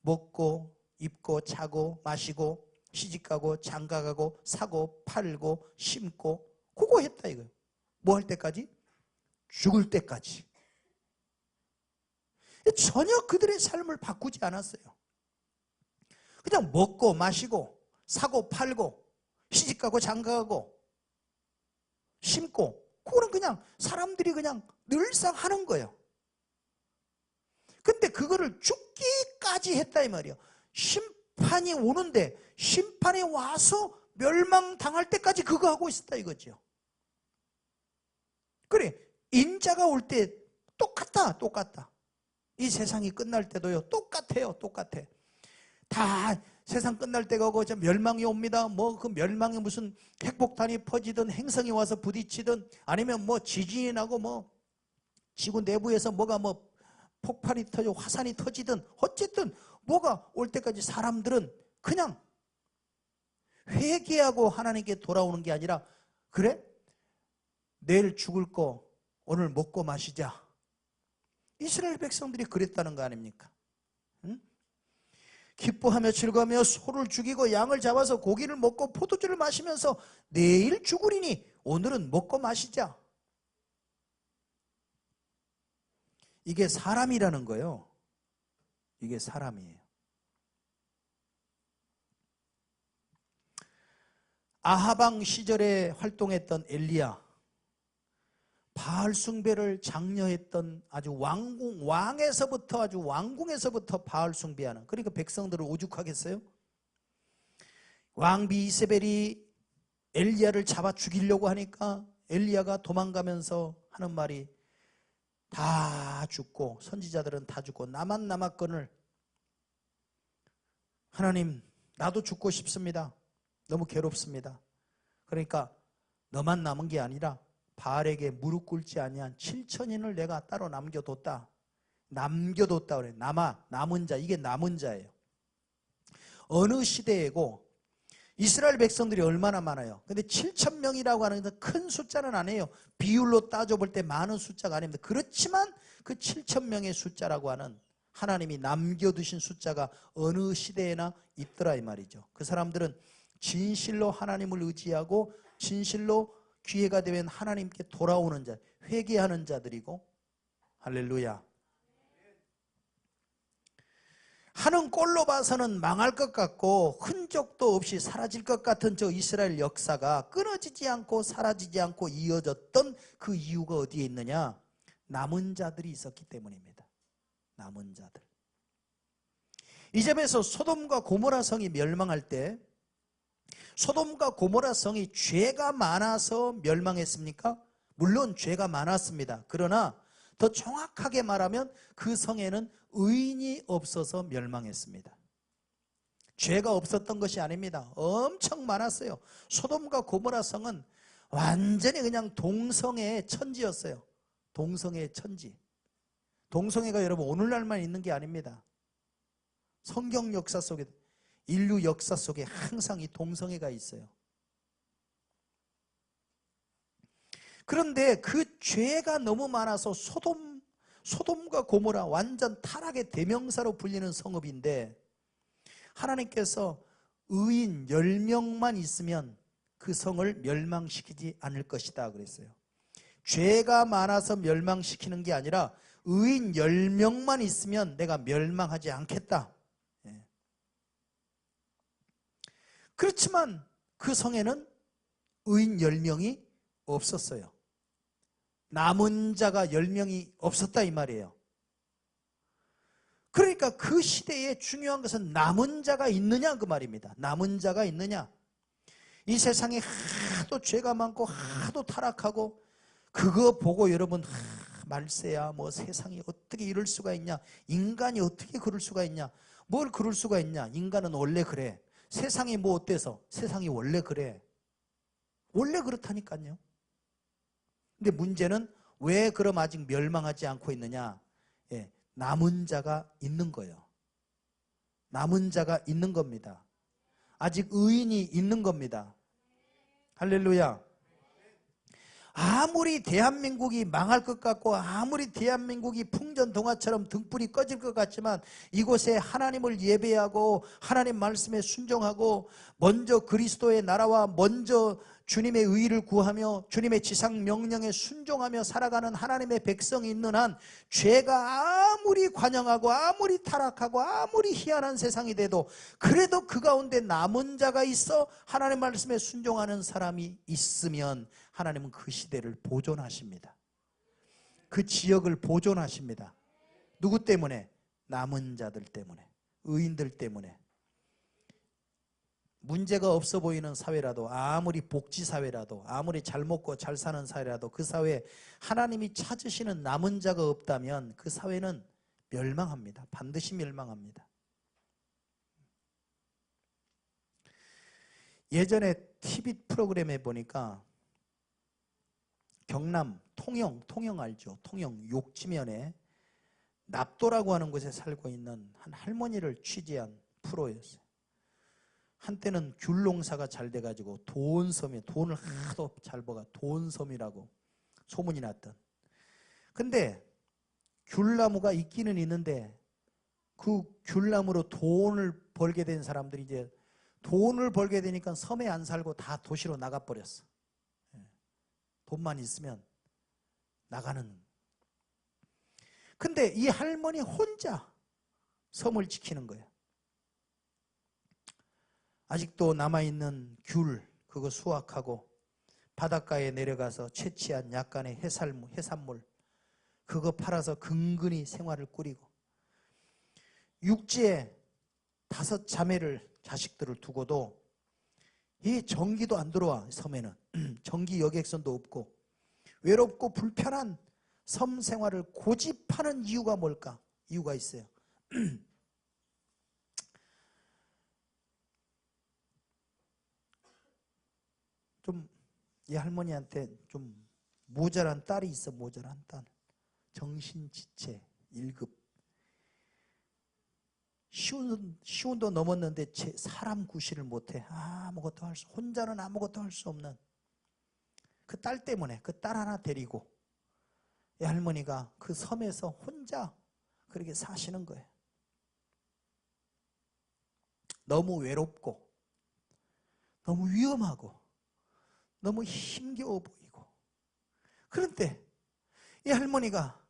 먹고 입고 자고 마시고 시집가고 장가가고 사고 팔고 심고, 그거 했다 이거예요. 뭐 할 때까지? 죽을 때까지. 전혀 그들의 삶을 바꾸지 않았어요. 그냥 먹고 마시고 사고 팔고 시집가고 장가가고 심고, 그거는 그냥 사람들이 그냥 늘상 하는 거예요. 근데 그거를 죽기까지 했다 이 말이에요. 심판이 오는데, 심판이 와서 멸망당할 때까지 그거 하고 있었다 이거죠. 그래, 인자가 올 때 똑같다. 이 세상이 끝날 때도요, 똑같아. 다 세상 끝날 때가 오고 멸망이 옵니다. 뭐 그 멸망이 무슨 핵폭탄이 퍼지든 행성이 와서 부딪히든 아니면 뭐 지진이 나고 뭐 지구 내부에서 뭐가 뭐 폭발이 터져 화산이 터지든 어쨌든 뭐가 올 때까지 사람들은 그냥 회개하고 하나님께 돌아오는 게 아니라, 그래? 내일 죽을 거 오늘 먹고 마시자. 이스라엘 백성들이 그랬다는 거 아닙니까? 응? 기뻐하며 즐거워하며 소를 죽이고 양을 잡아서 고기를 먹고 포도주를 마시면서 내일 죽으리니 오늘은 먹고 마시자. 이게 사람이라는 거예요. 이게 사람이에요. 아하방 시절에 활동했던 엘리야, 바알 숭배를 장려했던 아주 왕에서부터 아주 왕궁에서부터 바알 숭배하는, 그러니까 백성들을 오죽하겠어요? 왕비 이세벨이 엘리야를 잡아 죽이려고 하니까 엘리야가 도망가면서 하는 말이, 다 죽고 선지자들은 다 죽고 나만 남았거늘 하나님 나도 죽고 싶습니다. 너무 괴롭습니다. 그러니까 너만 남은 게 아니라 바알에게 무릎 꿇지 아니한 7천인을 내가 따로 남겨뒀다. 남겨뒀다 그래. 남은 자, 이게 남은 자예요. 어느 시대이고 이스라엘 백성들이 얼마나 많아요? 근데 7천 명이라고 하는 것은 큰 숫자는 아니에요. 비율로 따져볼 때 많은 숫자가 아닙니다. 그렇지만 그 7천 명의 숫자라고 하는 하나님이 남겨두신 숫자가 어느 시대에나 있더라 이 말이죠. 그 사람들은 진실로 하나님을 의지하고 진실로 기회가 되면 하나님께 돌아오는 자, 회개하는 자들이고, 할렐루야. 하는 꼴로 봐서는 망할 것 같고 흔적도 없이 사라질 것 같은 저 이스라엘 역사가 끊어지지 않고 사라지지 않고 이어졌던 그 이유가 어디에 있느냐? 남은 자들이 있었기 때문입니다. 남은 자들. 이 점에서 소돔과 고모라 성이 멸망할 때 소돔과 고모라 성이 죄가 많아서 멸망했습니까? 물론 죄가 많았습니다. 그러나 더 정확하게 말하면 그 성에는 의인이 없어서 멸망했습니다. 죄가 없었던 것이 아닙니다. 엄청 많았어요. 소돔과 고모라 성은 완전히 그냥 동성애의 천지였어요. 동성애의 천지. 동성애가 여러분 오늘날만 있는 게 아닙니다. 성경 역사 속에, 인류 역사 속에 항상 이 동성애가 있어요. 그런데 그 죄가 너무 많아서 소돔과 고모라 완전 타락의 대명사로 불리는 성읍인데 하나님께서 의인 10명만 있으면 그 성을 멸망시키지 않을 것이다 그랬어요. 죄가 많아서 멸망시키는 게 아니라 의인 10명만 있으면 내가 멸망하지 않겠다. 그렇지만 그 성에는 의인 10명이 없었어요. 남은 자가 10명이 없었다 이 말이에요. 그러니까 그 시대에 중요한 것은 남은 자가 있느냐 그 말입니다. 남은 자가 있느냐. 이 세상에 하도 죄가 많고 하도 타락하고 그거 보고 여러분 말세야 뭐 세상이 어떻게 이럴 수가 있냐, 인간이 어떻게 그럴 수가 있냐, 뭘 그럴 수가 있냐, 인간은 원래 그래, 세상이 뭐 어때서, 세상이 원래 그래, 원래 그렇다니까요. 근데 문제는 왜 그럼 아직 멸망하지 않고 있느냐? 예, 남은 자가 있는 거예요. 남은 자가 있는 겁니다. 아직 의인이 있는 겁니다. 할렐루야. 아무리 대한민국이 망할 것 같고 아무리 대한민국이 풍전등화처럼 등불이 꺼질 것 같지만 이곳에 하나님을 예배하고 하나님 말씀에 순종하고 먼저 그리스도의 나라와 먼저 주님의 의의를 구하며 주님의 지상 명령에 순종하며 살아가는 하나님의 백성이 있는 한 죄가 아무리 관영하고 아무리 타락하고 아무리 희한한 세상이 돼도 그래도 그 가운데 남은 자가 있어 하나님 말씀에 순종하는 사람이 있으면 하나님은 그 시대를 보존하십니다. 그 지역을 보존하십니다. 누구 때문에? 남은 자들 때문에, 의인들 때문에. 문제가 없어 보이는 사회라도, 아무리 복지사회라도, 아무리 잘 먹고 잘 사는 사회라도 그 사회에 하나님이 찾으시는 남은 자가 없다면 그 사회는 멸망합니다. 반드시 멸망합니다. 예전에 TV 프로그램에 보니까 경남 통영 알죠? 통영 욕지면에 납도라고 하는 곳에 살고 있는 한 할머니를 취재한 프로였어요. 한때는 귤 농사가 잘 돼가지고 도원섬에 돈을 하도 잘 버가 도원섬이라고 소문이 났던. 근데 귤나무가 있기는 있는데 그 귤나무로 돈을 벌게 된 사람들이 이제 돈을 벌게 되니까 섬에 안 살고 다 도시로 나가버렸어. 돈만 있으면 나가는. 근데 이 할머니 혼자 섬을 지키는 거예요. 아직도 남아있는 귤 그거 수확하고 바닷가에 내려가서 채취한 약간의 해산물 그거 팔아서 근근히 생활을 꾸리고 육지에 5 자매를 자식들을 두고도 이 전기도 안 들어와. 섬에는 전기 여객선도 없고 외롭고 불편한 섬 생활을 고집하는 이유가 뭘까? 이유가 있어요. 좀 이 할머니한테 좀 모자란 딸이 있어. 모자란 딸. 정신지체 1급. 시운도 넘었는데 사람 구실을 못해. 아무것도 할 수, 혼자는 아무것도 할 수 없는 그 딸 때문에 그 딸 하나 데리고 이 할머니가 그 섬에서 혼자 그렇게 사시는 거예요. 너무 외롭고 너무 위험하고 너무 힘겨워 보이고 그런데 이 할머니가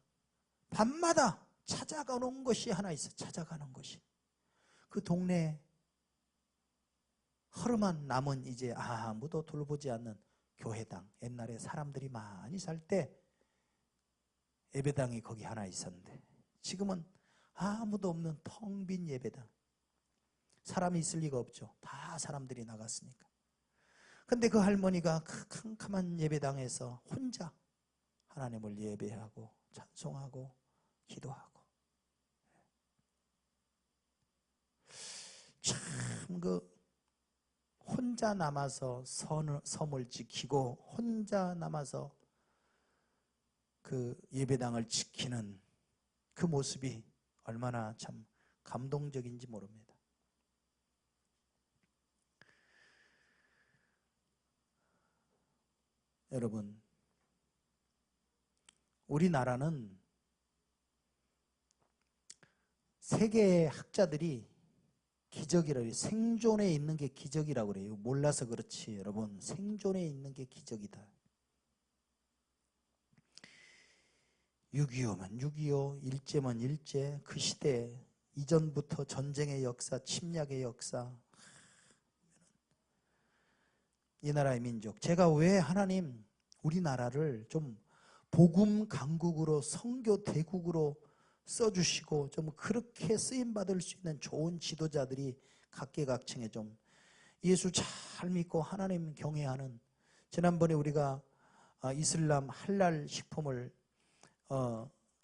밤마다 찾아가는 것이 하나 있어. 찾아가는 것이 그 동네 허름한 남은 이제 아무도 돌보지 않는 교회당. 옛날에 사람들이 많이 살 때 예배당이 거기 하나 있었는데 지금은 아무도 없는 텅 빈 예배당. 사람이 있을 리가 없죠. 다 사람들이 나갔으니까. 근데 그 할머니가 그 캄캄한 예배당에서 혼자 하나님을 예배하고 찬송하고 기도하고 참 그 혼자 남아서 섬을 지키고 혼자 남아서 그 예배당을 지키는 그 모습이 얼마나 참 감동적인지 모릅니다. 여러분, 우리나라는 세계 학자들이 기적이라고 해요. 생존에 있는 게 기적이라고 그래요. 몰라서 그렇지 여러분, 생존에 있는 게 기적이다. 6.25면 6.25, 일제면 일제, 그 시대 이전부터 전쟁의 역사, 침략의 역사, 이 나라의 민족. 제가 왜 하나님 우리나라를 좀 복음 강국으로 선교 대국으로 써주시고 좀 그렇게 쓰임받을 수 있는 좋은 지도자들이 각계각층에 좀 예수 잘 믿고 하나님 경외하는, 지난번에 우리가 이슬람 할랄 식품을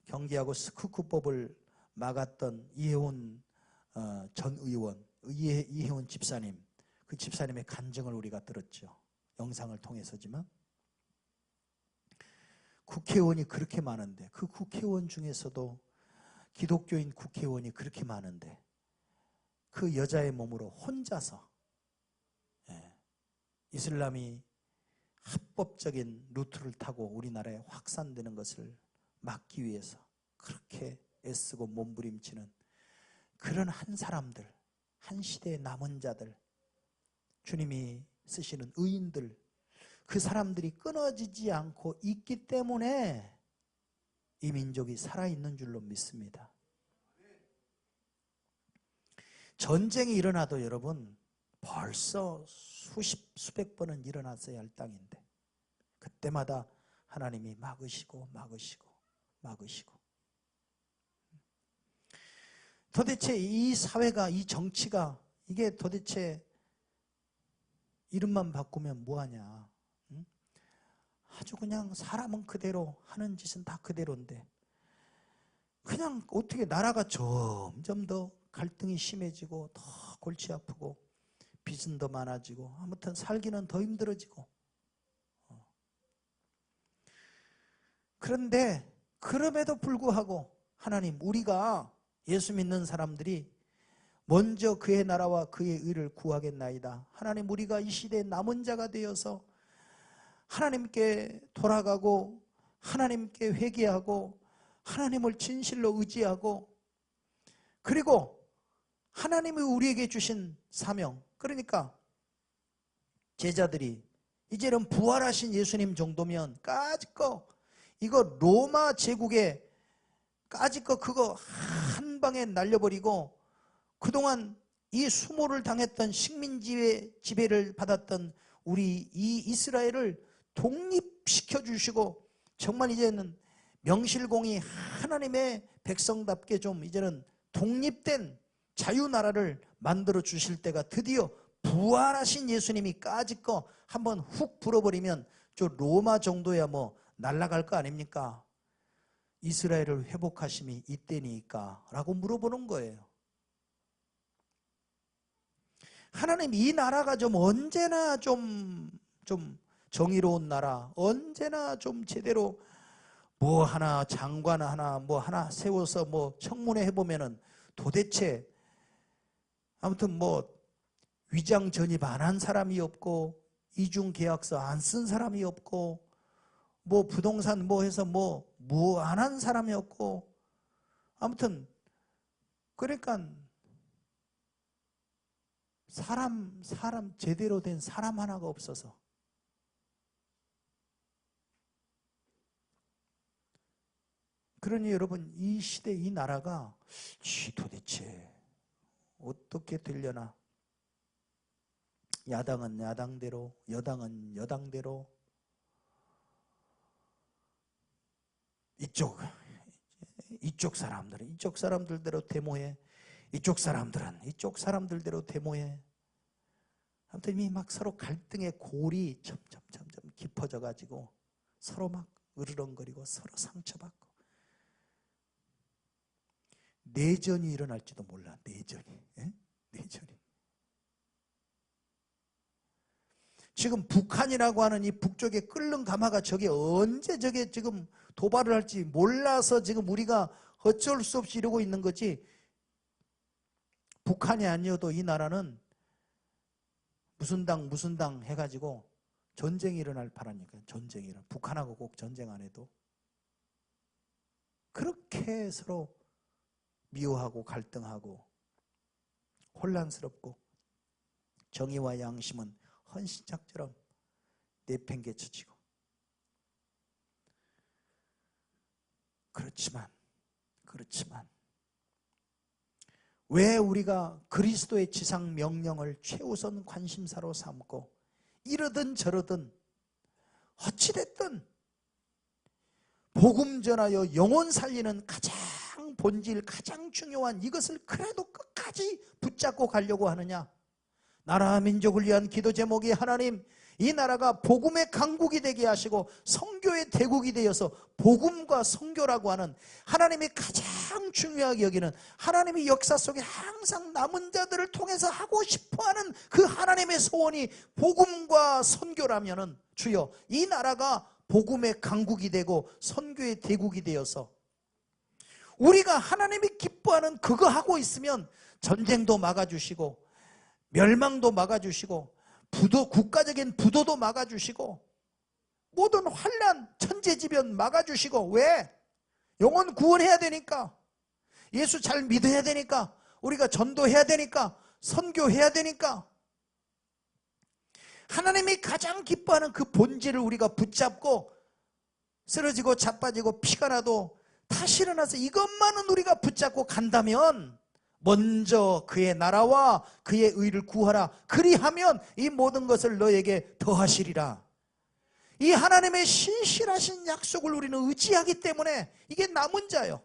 경계하고 스쿠크법을 막았던 이혜원 전 의원, 이혜원 집사님, 그 집사님의 간증을 우리가 들었죠. 영상을 통해서지만 국회의원이 그렇게 많은데 그 국회의원 중에서도 기독교인 국회의원이 그렇게 많은데 그 여자의 몸으로 혼자서 이슬람이 합법적인 루트를 타고 우리나라에 확산되는 것을 막기 위해서 그렇게 애쓰고 몸부림치는 그런 한 사람들, 한 시대의 남은 자들, 주님이 쓰시는 의인들, 그 사람들이 끊어지지 않고 있기 때문에 이 민족이 살아있는 줄로 믿습니다. 전쟁이 일어나도 여러분 벌써 수백 번은 일어났어야 할 땅인데 그때마다 하나님이 막으시고 도대체 이 사회가, 이 정치가, 이게 도대체 이름만 바꾸면 뭐하냐. 아주 그냥 사람은 그대로 하는 짓은 다 그대로인데 그냥 어떻게 나라가 점점 더 갈등이 심해지고 더 골치 아프고 빚은 더 많아지고 아무튼 살기는 더 힘들어지고. 그런데 그럼에도 불구하고 하나님, 우리가 예수 믿는 사람들이 먼저 그의 나라와 그의 의를 구하겠나이다. 하나님, 우리가 이 시대의 남은 자가 되어서 하나님께 돌아가고 하나님께 회개하고 하나님을 진실로 의지하고 그리고 하나님이 우리에게 주신 사명, 그러니까 제자들이 이제는 부활하신 예수님 정도면 까짓 거 이거 로마 제국의 까짓 거 그거 한 방에 날려버리고 그동안 이 수모를 당했던 식민 지배를 받았던 우리 이 이스라엘을 독립시켜 주시고 정말 이제는 명실공히 하나님의 백성답게 좀 이제는 독립된 자유나라를 만들어 주실 때가 드디어 부활하신 예수님이 까짓 거 한번 훅 불어버리면 저 로마 정도야 뭐 날아갈 거 아닙니까? 이스라엘을 회복하심이 이때니까 라고 물어보는 거예요. 하나님 이 나라가 좀 언제나 좀 정의로운 나라, 언제나 좀 제대로 뭐 하나 장관 하나 뭐 하나 세워서 뭐 청문회 해보면은 도대체 아무튼 뭐 위장 전입 안 한 사람이 없고 이중 계약서 안 쓴 사람이 없고 뭐 부동산 뭐 해서 뭐 안 한 사람이 없고 아무튼 그러니까 사람 제대로 된 사람 하나가 없어서 그러니 여러분 이 시대 이 나라가 도대체 어떻게 되려나 야당은 야당대로 여당은 여당대로 이쪽 사람들은 이쪽 사람들대로 데모해 이쪽 사람들은 이쪽 사람들대로 데모해 아무튼 이미 막 서로 갈등의 골이 점점 깊어져 가지고 서로 막 으르렁거리고 서로 상처받고 내전이 일어날지도 몰라. 내전이. 예? 내전이. 지금 북한이라고 하는 이 북쪽의 끓는 가마가 저게 언제 저게 지금 도발을 할지 몰라서 지금 우리가 어쩔 수 없이 이러고 있는 거지. 북한이 아니어도 이 나라는 무슨 당 해가지고 전쟁이 일어날 바라니까. 전쟁이 일어나. 북한하고 꼭 전쟁 안 해도 그렇게 서로 미워하고 갈등하고 혼란스럽고 정의와 양심은 헌신짝처럼 내팽개쳐지고 그렇지만 왜 우리가 그리스도의 지상 명령을 최우선 관심사로 삼고 이러든 저러든 어찌됐든 복음 전하여 영혼 살리는 가장 본질 가장 중요한 이것을 그래도 끝까지 붙잡고 가려고 하느냐. 나라 민족을 위한 기도 제목이 하나님 이 나라가 복음의 강국이 되게 하시고 선교의 대국이 되어서 복음과 선교라고 하는 하나님이 가장 중요하게 여기는 하나님이 역사 속에 항상 남은 자들을 통해서 하고 싶어하는 그 하나님의 소원이 복음과 선교라면은 주여 이 나라가 복음의 강국이 되고 선교의 대국이 되어서 우리가 하나님이 기뻐하는 그거 하고 있으면 전쟁도 막아주시고 멸망도 막아주시고 국가적인 부도도 막아주시고 모든 환난 천재지변 막아주시고 왜? 영혼 구원해야 되니까 예수 잘 믿어야 되니까 우리가 전도해야 되니까 선교해야 되니까 하나님이 가장 기뻐하는 그 본질을 우리가 붙잡고 쓰러지고 자빠지고 피가 나도 다시 일어나서 이것만은 우리가 붙잡고 간다면 먼저 그의 나라와 그의 의를 구하라. 그리하면 이 모든 것을 너에게 더하시리라. 이 하나님의 신실하신 약속을 우리는 의지하기 때문에 이게 남은 자요.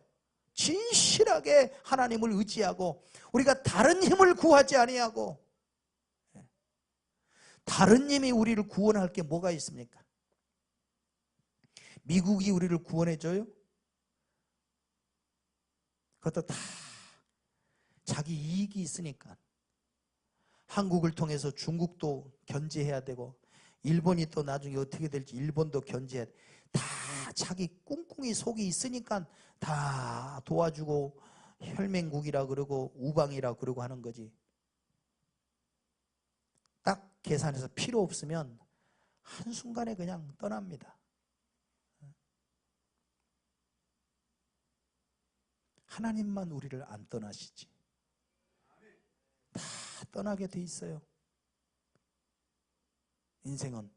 진실하게 하나님을 의지하고 우리가 다른 힘을 구하지 아니하고 다른 힘이 우리를 구원할 게 뭐가 있습니까? 미국이 우리를 구원해줘요? 그것도 다 자기 이익이 있으니까 한국을 통해서 중국도 견제해야 되고 일본이 또 나중에 어떻게 될지 일본도 견제해야 돼. 다 자기 꿍꿍이 속이 있으니까 다 도와주고 혈맹국이라 그러고 우방이라 그러고 하는 거지. 딱 계산해서 필요 없으면 한순간에 그냥 떠납니다. 하나님만 우리를 안 떠나시지. 다 떠나게 돼 있어요. 인생은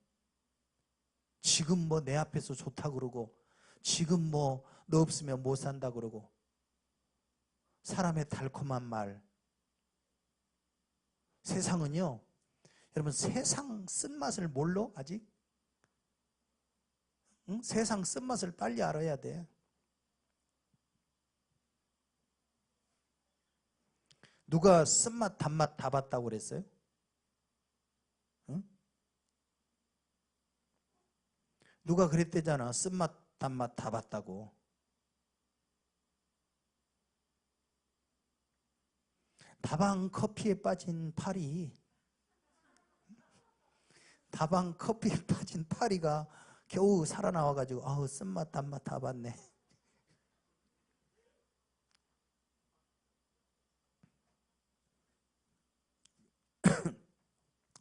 지금 뭐 내 앞에서 좋다 그러고 지금 뭐 너 없으면 못 산다 그러고 사람의 달콤한 말. 세상은요, 여러분 세상 쓴맛을 몰라? 아직? 응? 세상 쓴맛을 빨리 알아야 돼. 누가 쓴맛 단맛 다 봤다고 그랬어요? 응? 누가 그랬대잖아. 쓴맛 단맛 다 봤다고. 다방 커피에 빠진 파리, 다방 커피에 빠진 파리가 겨우 살아나와가지고 아우 쓴맛 단맛 다 봤네.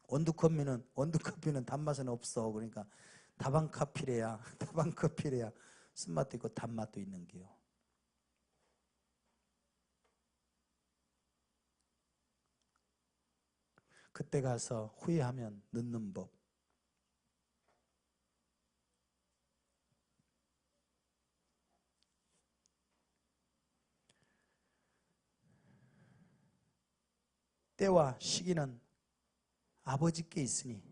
원두커피는 단맛은 없어. 그러니까 다방 커피래야 다방 커피래야 쓴맛도 있고 단맛도 있는 게요. 그때 가서 후회하면 늦는 법. 때와 시기는 아버지께 있으니,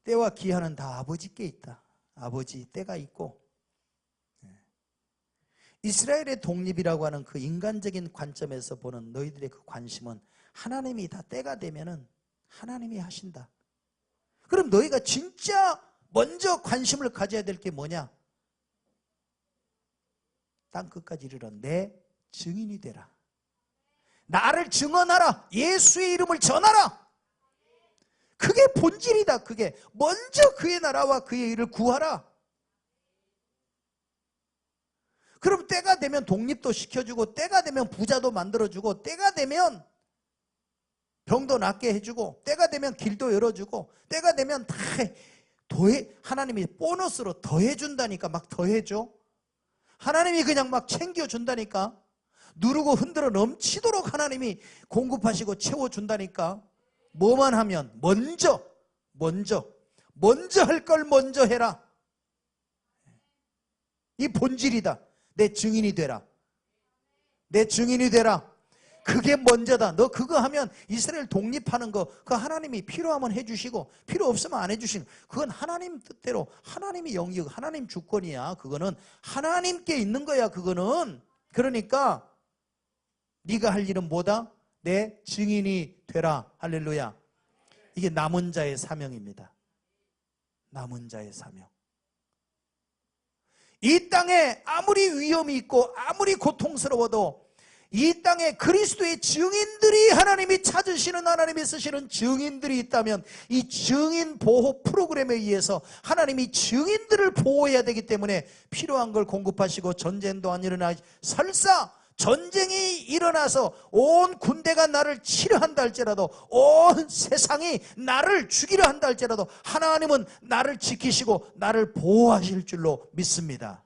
때와 기한은 다 아버지께 있다. 아버지 때가 있고, 이스라엘의 독립이라고 하는 그 인간적인 관점에서 보는 너희들의 그 관심은 하나님이 다 때가 되면은 하나님이 하신다. 그럼 너희가 진짜 먼저 관심을 가져야 될 게 뭐냐? 땅끝까지 이르러 내 증인이 되라. 나를 증언하라. 예수의 이름을 전하라. 그게 본질이다. 그게 먼저 그의 나라와 그의 일을 구하라. 그럼 때가 되면 독립도 시켜주고, 때가 되면 부자도 만들어주고, 때가 되면 병도 낫게 해주고, 때가 되면 길도 열어주고, 때가 되면 다 하나님이 보너스로 더해준다니까. 막 더해줘. 하나님이 그냥 막 챙겨준다니까. 누르고 흔들어 넘치도록 하나님이 공급하시고 채워준다니까. 뭐만 하면 먼저 할 걸 먼저 해라. 이 본질이다. 내 증인이 되라. 내 증인이 되라. 그게 먼저다. 너 그거 하면 이스라엘 독립하는 거 그거 하나님이 필요하면 해주시고 필요 없으면 안 해주시는, 그건 하나님 뜻대로 하나님이 영역, 하나님 주권이야. 그거는 하나님께 있는 거야. 그거는. 그러니까 네가 할 일은 뭐다? 내 증인이 되라. 할렐루야. 이게 남은 자의 사명입니다. 남은 자의 사명. 이 땅에 아무리 위험이 있고 아무리 고통스러워도 이 땅에 그리스도의 증인들이, 하나님이 찾으시는, 하나님이 쓰시는 증인들이 있다면 이 증인 보호 프로그램에 의해서 하나님이 증인들을 보호해야 되기 때문에 필요한 걸 공급하시고, 전쟁도 안 일어나, 설사 전쟁이 일어나서 온 군대가 나를 치려 한다 할지라도, 온 세상이 나를 죽이려 한다 할지라도 하나님은 나를 지키시고 나를 보호하실 줄로 믿습니다.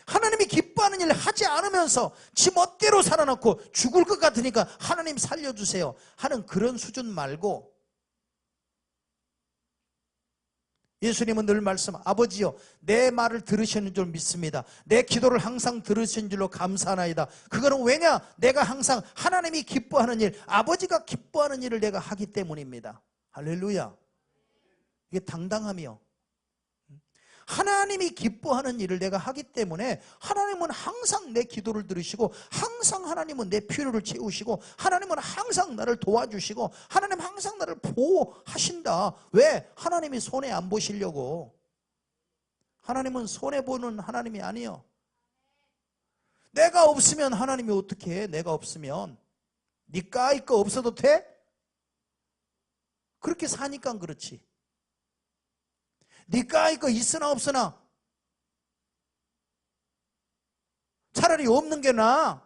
하나님이 기뻐하는 일을 하지 않으면서 지 멋대로 살아놓고 죽을 것 같으니까 하나님 살려주세요 하는 그런 수준 말고, 예수님은 늘 말씀, 아버지요 내 말을 들으시는 줄 믿습니다. 내 기도를 항상 들으신 줄로 감사하나이다. 그거는 왜냐? 내가 항상 하나님이 기뻐하는 일, 아버지가 기뻐하는 일을 내가 하기 때문입니다. 할렐루야. 이게 당당함이요. 하나님이 기뻐하는 일을 내가 하기 때문에 하나님은 항상 내 기도를 들으시고, 항상 하나님은 내 필요를 채우시고, 하나님은 항상 나를 도와주시고, 하나님 항상 나를 보호하신다. 왜? 하나님이 손해 안 보시려고. 하나님은 손해보는 하나님이 아니요. 내가 없으면 하나님이 어떻게 해? 내가 없으면 니까 거 없어도 돼? 그렇게 사니까 그렇지. 니까 이거 있으나 없으나 차라리 없는 게 나아.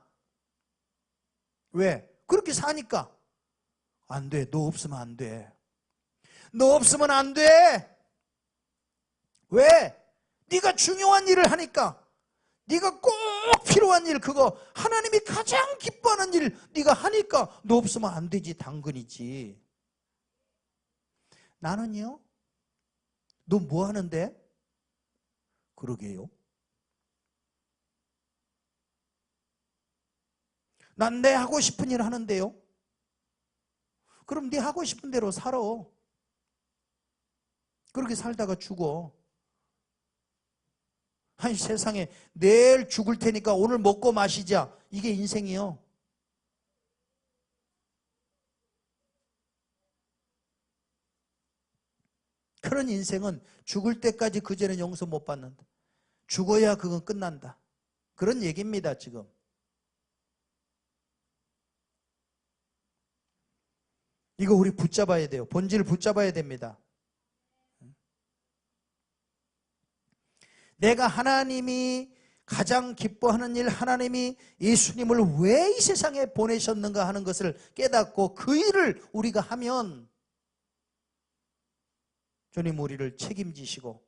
왜? 그렇게 사니까. 안 돼. 너 없으면 안 돼. 너 없으면 안 돼. 왜? 네가 중요한 일을 하니까. 네가 꼭 필요한 일, 그거 하나님이 가장 기뻐하는 일 네가 하니까 너 없으면 안 되지. 당근이지. 나는요, 너 뭐 하는데? 그러게요. 난 내 하고 싶은 일 하는데요. 그럼 네 하고 싶은 대로 살아. 그렇게 살다가 죽어. 아니, 세상에 내일 죽을 테니까 오늘 먹고 마시자. 이게 인생이요. 그런 인생은 죽을 때까지 그 전에 용서 못 받는다. 죽어야 그건 끝난다. 그런 얘기입니다, 지금. 이거 우리 붙잡아야 돼요. 본질을 붙잡아야 됩니다. 내가 하나님이 가장 기뻐하는 일, 하나님이 예수님을 왜 이 세상에 보내셨는가 하는 것을 깨닫고 그 일을 우리가 하면 주님 우리를 책임지시고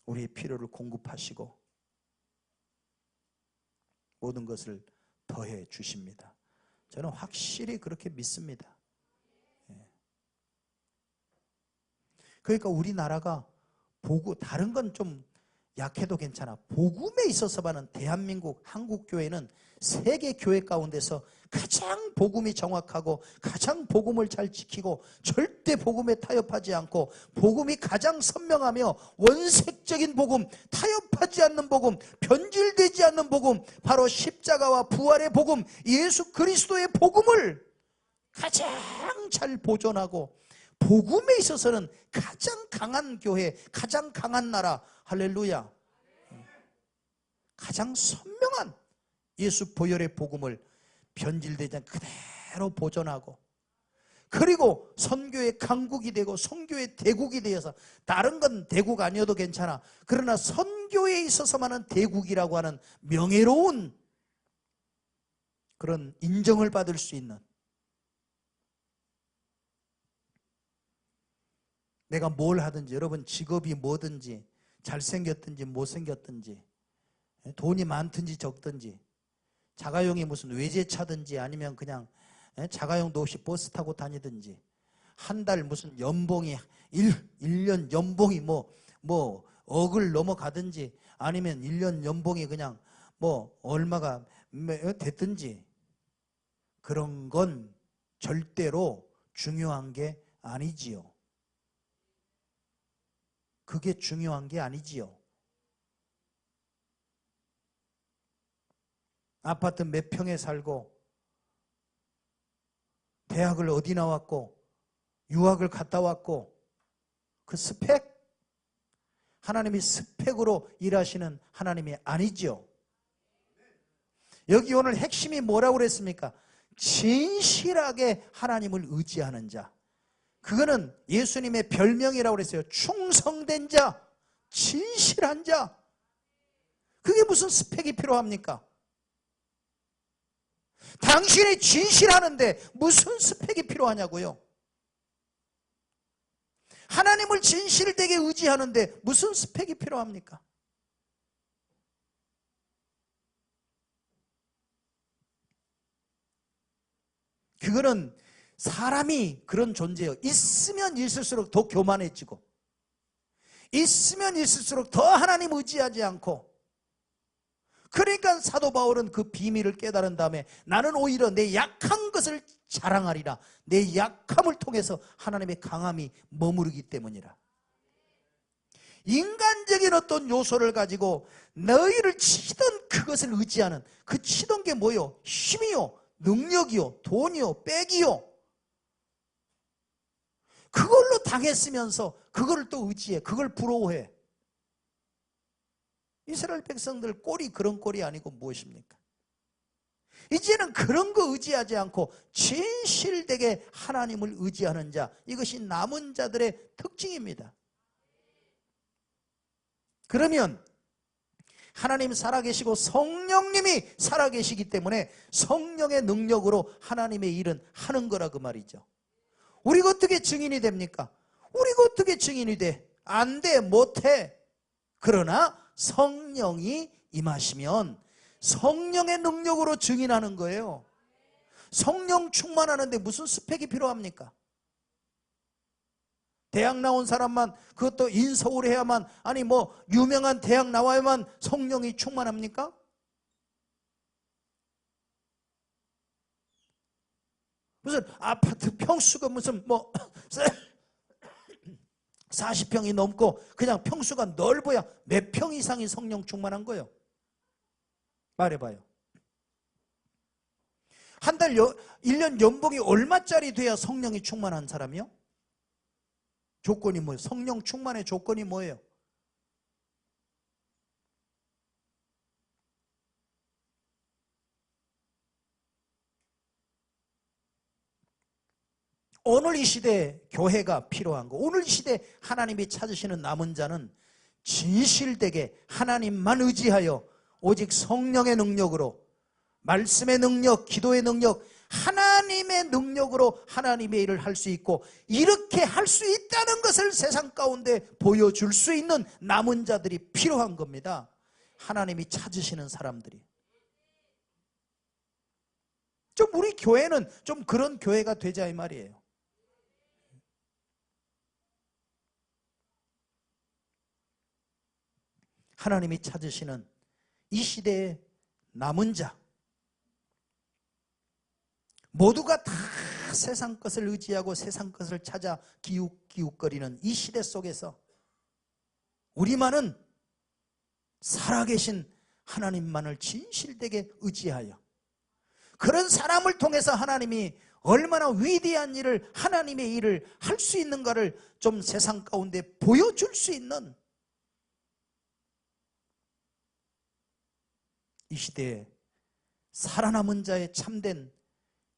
우리의 필요를 공급하시고 모든 것을 더해 주십니다. 저는 확실히 그렇게 믿습니다. 그러니까 우리나라가 다른 건 좀 약해도 괜찮아. 복음에 있어서만은 대한민국 한국교회는 세계 교회 가운데서 가장 복음이 정확하고 가장 복음을 잘 지키고 절대 복음에 타협하지 않고 복음이 가장 선명하며 원색적인 복음, 타협하지 않는 복음, 변질되지 않는 복음, 바로 십자가와 부활의 복음, 예수 그리스도의 복음을 가장 잘 보존하고 복음에 있어서는 가장 강한 교회, 가장 강한 나라, 할렐루야, 가장 선명한 예수 보혈의 복음을 변질되지 않고 그대로 보존하고, 그리고 선교의 강국이 되고 선교의 대국이 되어서, 다른 건 대국 아니어도 괜찮아. 그러나 선교에 있어서만은 대국이라고 하는 명예로운 그런 인정을 받을 수 있는, 내가 뭘 하든지, 여러분 직업이 뭐든지, 잘생겼든지 못생겼든지, 돈이 많든지 적든지, 자가용이 무슨 외제차든지 아니면 그냥 자가용도 없이 버스 타고 다니든지, 한 달 무슨 연봉이 1년 연봉이 뭐 억을 넘어가든지, 아니면 1년 연봉이 그냥 뭐 얼마가 됐든지, 그런 건 절대로 중요한 게 아니지요. 그게 중요한 게 아니지요. 아파트 몇 평에 살고, 대학을 어디 나왔고, 유학을 갔다 왔고, 그 스펙? 하나님이 스펙으로 일하시는 하나님이 아니죠. 여기 오늘 핵심이 뭐라고 그랬습니까? 진실하게 하나님을 의지하는 자. 그거는 예수님의 별명이라고 그랬어요. 충성된 자, 진실한 자. 그게 무슨 스펙이 필요합니까? 당신이 진실하는데 무슨 스펙이 필요하냐고요? 하나님을 진실되게 의지하는데 무슨 스펙이 필요합니까? 그거는 사람이 그런 존재예요. 있으면 있을수록 더 교만해지고, 있으면 있을수록 더 하나님 의지하지 않고, 그러니까 사도 바울은 그 비밀을 깨달은 다음에 나는 오히려 내 약한 것을 자랑하리라. 내 약함을 통해서 하나님의 강함이 머무르기 때문이라. 인간적인 어떤 요소를 가지고 너희를 치던 그것을 의지하는, 그 치던 게 뭐요? 힘이요, 능력이요, 돈이요, 빽이요. 그걸로 당했으면서 그거를 또 의지해, 그걸 부러워해. 이스라엘 백성들 꼴이 그런 꼴이 아니고 무엇입니까? 이제는 그런 거 의지하지 않고 진실되게 하나님을 의지하는 자, 이것이 남은 자들의 특징입니다. 그러면 하나님 살아계시고 성령님이 살아계시기 때문에 성령의 능력으로 하나님의 일은 하는 거라 그 말이죠. 우리가 어떻게 증인이 됩니까? 우리가 어떻게 증인이 돼? 안 돼, 못해. 그러나 성령이 임하시면 성령의 능력으로 증인하는 거예요. 성령 충만하는데 무슨 스펙이 필요합니까? 대학 나온 사람만, 그것도 인서울 해야만, 아니 뭐 유명한 대학 나와야만 성령이 충만합니까? 무슨 아파트 평수가 무슨 뭐 40평이 넘고 그냥 평수가 넓어야 몇 평 이상이 성령 충만한 거예요? 말해봐요. 한 달, 1년 연봉이 얼마짜리 돼야 성령이 충만한 사람이요? 조건이 뭐예요? 성령 충만의 조건이 뭐예요? 오늘 이 시대에 교회가 필요한 거, 오늘 이 시대에 하나님이 찾으시는 남은 자는 진실되게 하나님만 의지하여 오직 성령의 능력으로, 말씀의 능력, 기도의 능력, 하나님의 능력으로 하나님의 일을 할 수 있고, 이렇게 할 수 있다는 것을 세상 가운데 보여줄 수 있는 남은 자들이 필요한 겁니다. 하나님이 찾으시는 사람들이. 좀 우리 교회는 좀 그런 교회가 되자 이 말이에요. 하나님이 찾으시는 이 시대의 남은 자, 모두가 다 세상 것을 의지하고 세상 것을 찾아 기웃기웃거리는 이 시대 속에서 우리만은 살아계신 하나님만을 진실되게 의지하여, 그런 사람을 통해서 하나님이 얼마나 위대한 일을, 하나님의 일을 할 수 있는가를 좀 세상 가운데 보여줄 수 있는 이 시대에 살아남은 자의 참된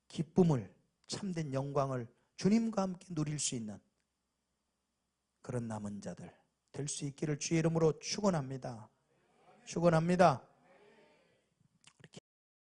기쁨을, 참된 영광을 주님과 함께 누릴 수 있는 그런 남은 자들 될 수 있기를 주의 이름으로 축원합니다. 축원합니다.